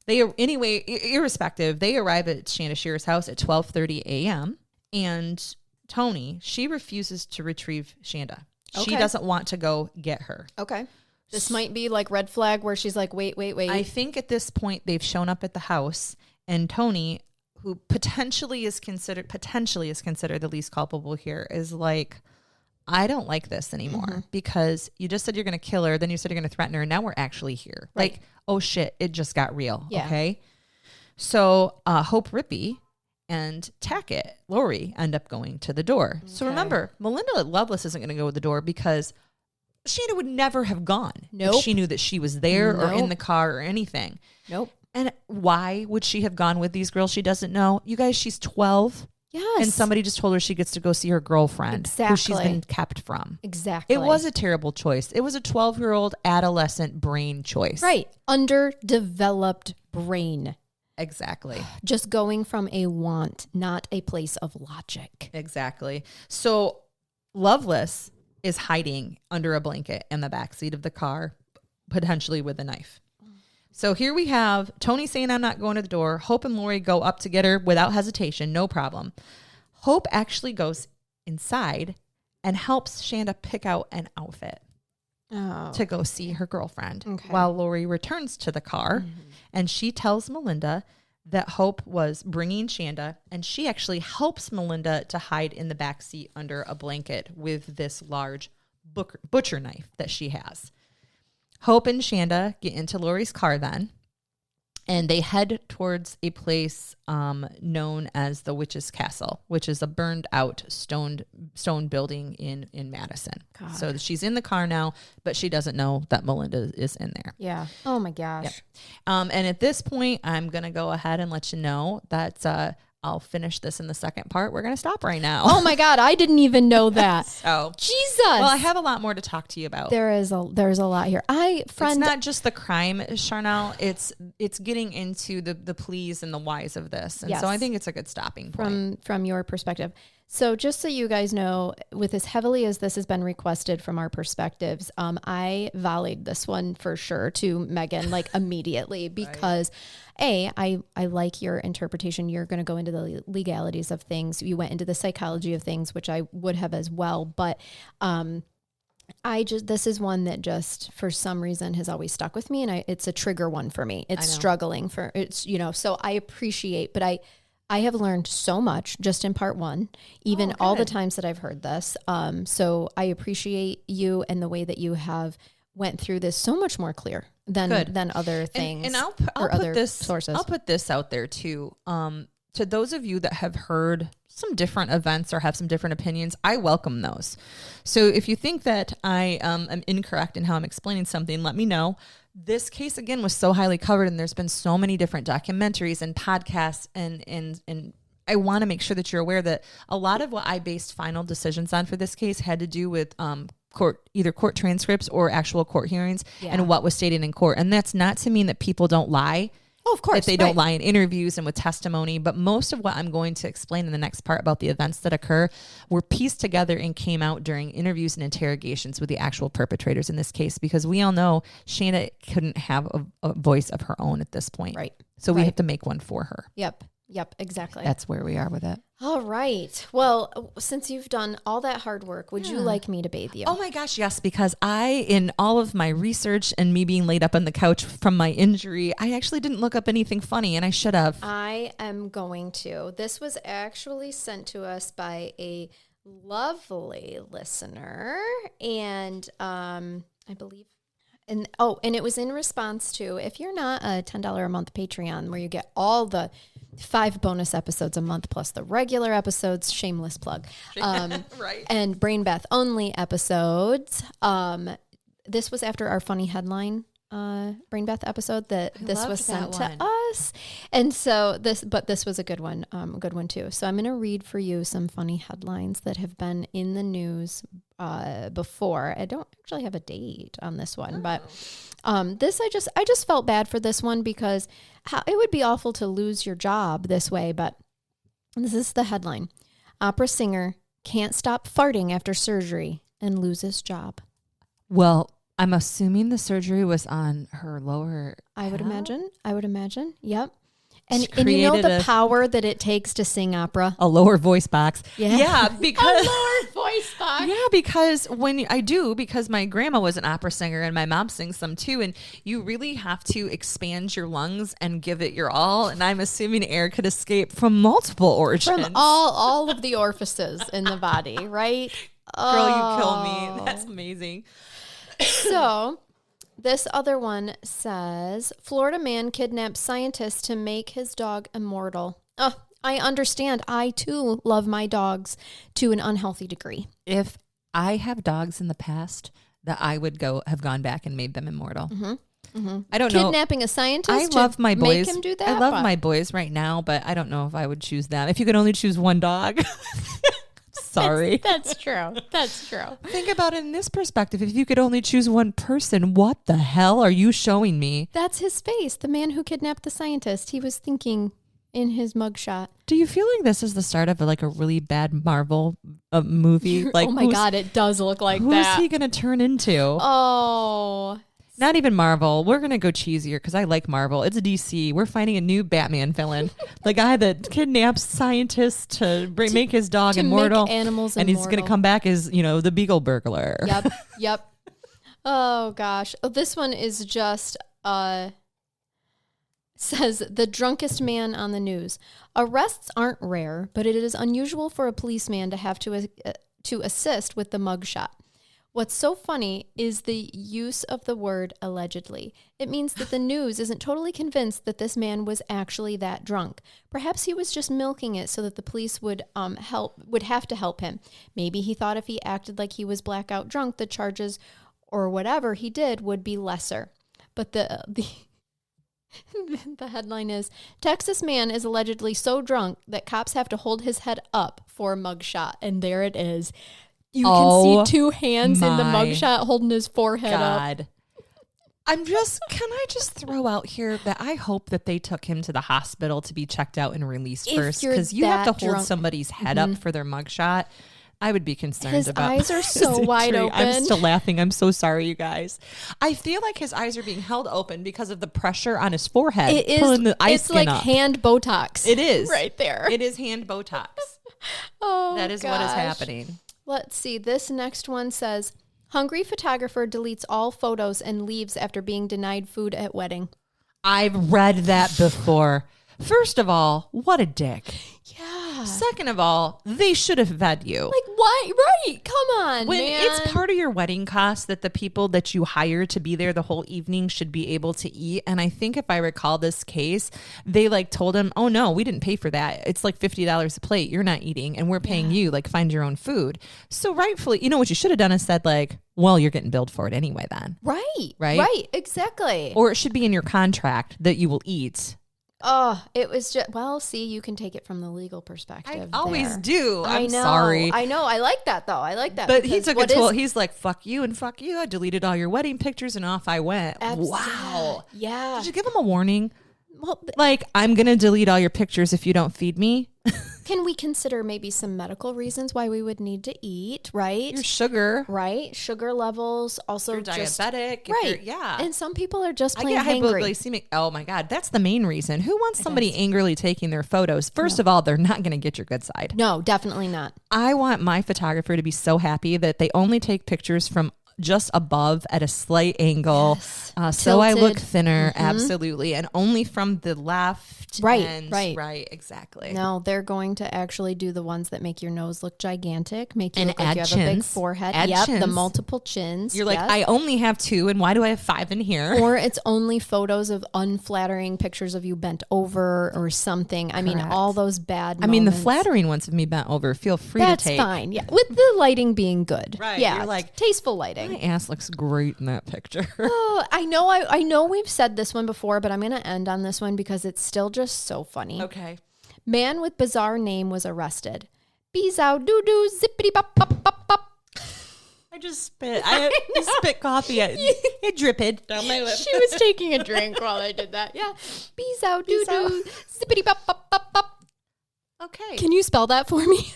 Anyway, irrespective, they arrive at Shanda Sharer's house at 12:30 a.m. And Tony, she refuses to retrieve Shanda. She doesn't want to go get her. Okay. This might be like red flag where she's like, wait. I think at this point they've shown up at the house and Tony, who potentially is considered the least culpable here, is like, I don't like this anymore because you just said you're going to kill her. Then you said you're going to threaten her. And now we're actually here. Right. Like, oh shit, it just got real. Yeah. Okay. So Hope Rippey and Tackett, Lori, end up going to the door. Okay. So remember, Melinda Loveless isn't going to go to the door because Shanda would never have gone if she knew that she was there or in the car or anything. Nope. And why would she have gone with these girls she doesn't know? You guys, she's 12. Yes. And somebody just told her she gets to go see her girlfriend who she's been kept from. Exactly. It was a terrible choice. It was a 12-year-old adolescent brain choice. Right. Underdeveloped brain. Exactly. Just going from a want, not a place of logic. Exactly. So Loveless is hiding under a blanket in the backseat of the car, potentially with a knife. So here we have Tony saying, I'm not going to the door. Hope and Lori go up to get her without hesitation. No problem. Hope actually goes inside and helps Shanda pick out an outfit to go see her girlfriend while Lori returns to the car. And she tells Melinda that Hope was bringing Shanda, and she actually helps Melinda to hide in the backseat under a blanket with this large butcher knife that she has. Hope and Shanda get into Lori's car then, and they head towards a place known as the Witch's Castle, which is a burned out stone building in Madison. God. So she's in the car now, but she doesn't know that Melinda is in there. Yeah. Oh my gosh. Yeah. And at this point, I'm going to go ahead and let you know that I'll finish this in the second part. We're going to stop right now. Oh my God. I didn't even know that. So Jesus. Well, I have a lot more to talk to you about. There's a lot here. It's not just the crime, Charnell. It's getting into the pleas and the whys of this. And so I think it's a good stopping point. From your perspective. So just so you guys know, with as heavily as this has been requested from our perspectives, I volleyed this one for sure to Megan, like immediately, because I like your interpretation. You're going to go into the legalities of things. You went into the psychology of things, which I would have as well. But this is one that just for some reason has always stuck with me. And it's a trigger one for me. It's struggling for so I appreciate, but I have learned so much just in part one, even all the times that I've heard this. So I appreciate you and the way that you have went through this so much more clear than other things. And I'll put this out there too. to those of you that have heard some different events or have some different opinions, I welcome those. So if you think that I am incorrect in how I'm explaining something, let me know. This case, again, was so highly covered, and there's been so many different documentaries and podcasts, and I want to make sure that you're aware that a lot of what I based final decisions on for this case had to do with either court transcripts or actual court hearings and what was stated in court. And that's not to mean that people don't lie. Oh, of course. That they don't lie in interviews and with testimony. But most of what I'm going to explain in the next part about the events that occur were pieced together and came out during interviews and interrogations with the actual perpetrators in this case, because we all know Shanda couldn't have a voice of her own at this point. Right. So we have to make one for her. Yep, exactly. That's where we are with it. All right. Well, since you've done all that hard work, would you like me to bathe you? Oh my gosh, yes, because in all of my research and me being laid up on the couch from my injury, I actually didn't look up anything funny, and I should have. I am going to. This was actually sent to us by a lovely listener, and I believe... And it was in response to, if you're not a $10 a month Patreon where you get all the 5 bonus episodes a month plus the regular episodes, shameless plug, right, and Brain Bath only episodes. This was after our funny headline Brain Bath episode that this was sent to us, and so this was a good one too. So I'm going to read for you some funny headlines that have been in the news before. I don't actually have a date on this one, but this I just felt bad for this one because it would be awful to lose your job this way. But this is the headline: opera singer can't stop farting after surgery and loses job. Well, I'm assuming the surgery was on her lower. I would imagine. Yep. And you know the power that it takes to sing opera? A lower voice box. Yeah, because a lower voice box. Yeah, because my grandma was an opera singer and my mom sings some too, and you really have to expand your lungs and give it your all. And I'm assuming air could escape from multiple origins. From all of the orifices in the body, right? Girl, you kill me. That's amazing. So... this other one says, Florida man kidnaps scientist to make his dog immortal. Oh, I understand. I, too, love my dogs to an unhealthy degree. If I have dogs in the past, that I would have gone back and made them immortal. Mm-hmm. Mm-hmm. I don't know. Kidnapping a scientist I love my boys. Make him do that? I love my boys right now, but I don't know if I would choose them. If you could only choose one dog... Sorry. That's true. That's true. Think about it in this perspective. If you could only choose one person, what the hell are you showing me? That's his face. The man who kidnapped the scientist. He was thinking in his mugshot. Do you feel like this is the start of a really bad Marvel movie? Like, oh my God, it does look like that. Who's he going to turn into? Oh, not even Marvel. We're going to go cheesier because I like Marvel. It's DC. We're finding a new Batman villain. The guy that kidnaps scientists to make his dog immortal. Make animals and immortal. He's going to come back as, the Beagle burglar. Yep. Oh, gosh. Oh, this one is just, says, the drunkest man on the news. Arrests aren't rare, but it is unusual for a policeman to have to assist with the mugshot. What's so funny is the use of the word allegedly. It means that the news isn't totally convinced that this man was actually that drunk. Perhaps he was just milking it so that the police would have to help him. Maybe he thought if he acted like he was blackout drunk, the charges or whatever he did would be lesser. But the the headline is, Texas man is allegedly so drunk that cops have to hold his head up for a mugshot. And there it is. You can see 2 hands in the mugshot holding his forehead up. Can I just throw out here that I hope that they took him to the hospital to be checked out and released first, because you have to hold somebody's head up for their mugshot. I would be concerned about his eyes are so wide open. I'm still laughing. I'm so sorry, you guys. I feel like his eyes are being held open because of the pressure on his forehead. It is. Pulling the ice it's skin like up. hand Botox. It is. Right there. It is hand Botox. That is what is happening. Let's see. This next one says, hungry photographer deletes all photos and leaves after being denied food at wedding. I've read that before. First of all, what a dick. Yeah. Second of all, they should have fed you. Like, Why? Right. Come on, When man. it's part of your wedding cost that the people that you hire to be there the whole evening should be able to eat. And I think if I recall this case, they like told him, oh no, we didn't pay for that. It's like $50 a plate. You're not eating and we're paying you, like find your own food. So rightfully, you know what you should have done is said like, well, you're getting billed for it anyway then. Right. Exactly. Or it should be in your contract that you will eat. Oh, it was just, well, see, you can take it from the legal perspective. I always there. do. I'm know. sorry. I know. I like that, though. I like that. But he took it to, he's like, fuck you and fuck you. I deleted all your wedding pictures and off I went. Wow. Yeah. Did you give him a warning? Well, Like, I'm going to delete all your pictures if you don't feed me. can we consider maybe some medical reasons why we would need to eat, right? Your sugar. Right. Sugar levels. Also, You're just diabetic. right. Yeah. And some people are just plain I get hangry. hypoglycemic. Oh my God. That's the main reason. Who wants somebody angrily taking their photos? First of all, they're not going to get your good side. No, definitely not. I want my photographer to be so happy that they only take pictures from just above at a slight angle. Yes. So I look Tilted. thinner. Absolutely. And only from the left. Right, And right. Exactly. No, they're going to actually do the ones that make your nose look gigantic, make you And look like you add have a big chins. forehead. Add Yep, the chins. multiple chins. You're like, yes. I only have 2. And why do I have 5 in here? Or it's only photos of unflattering pictures of you bent over or something. I mean, Correct. all those bad I mean, the moments. flattering ones of me bent over. Feel free That's to take. fine. Yeah. With the lighting being good. Right, Yeah. you're like, tasteful lighting. My ass looks great in that picture. Oh, I know we've said this one before, but I'm going to end on this one because it's still just so funny. Okay. Man with bizarre name was arrested. Beezow doo doo zippity bop bop bop bop. I just spit. I spit coffee. It dripped down my lip. She was taking a drink while I did that. Yeah. Beezow doo doo zippity bop bop bop bop. Okay. Can you spell that for me?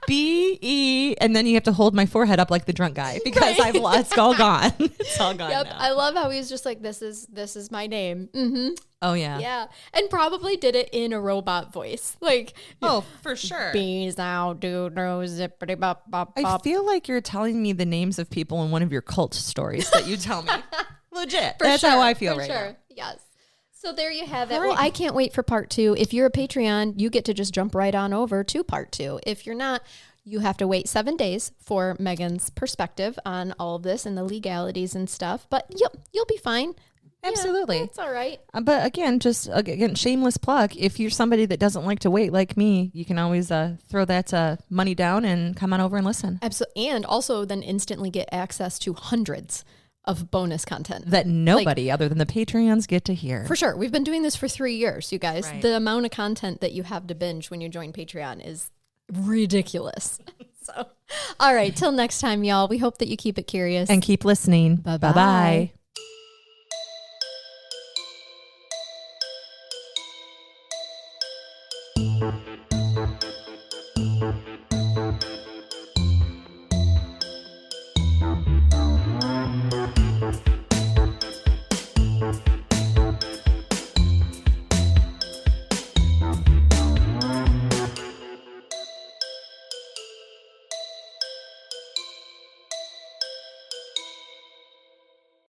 B-E, and then you have to hold my forehead up like the drunk guy because it's all gone. It's all gone Yep. now. I love how he's just like, this is my name. Mm-hmm. Oh, yeah. Yeah. And probably did it in a robot voice. Like, Oh, for sure. Beezow doo doo zippity bop bop I bop. feel like you're telling me the names of people in one of your cult stories that you tell me. Legit. For That's sure, how I feel for right sure. now. Yes. So there you have it. All Well, right. I can't wait for part 2. If you're a Patreon, you get to just jump right on over to part 2. If you're not, you have to wait 7 days for Megan's perspective on all of this and the legalities and stuff. But you'll be fine. Absolutely. Yeah, it's all right. But again, shameless plug. If you're somebody that doesn't like to wait like me, you can always throw that money down and come on over and listen. Absolutely. And also then instantly get access to hundreds of bonus content. That nobody other than the Patreons get to hear. For sure. We've been doing this for 3 years, you guys. Right. The amount of content that you have to binge when you join Patreon is ridiculous. So, all right. Till next time, y'all. We hope that you keep it curious. And keep listening. Bye-bye. Bye-bye.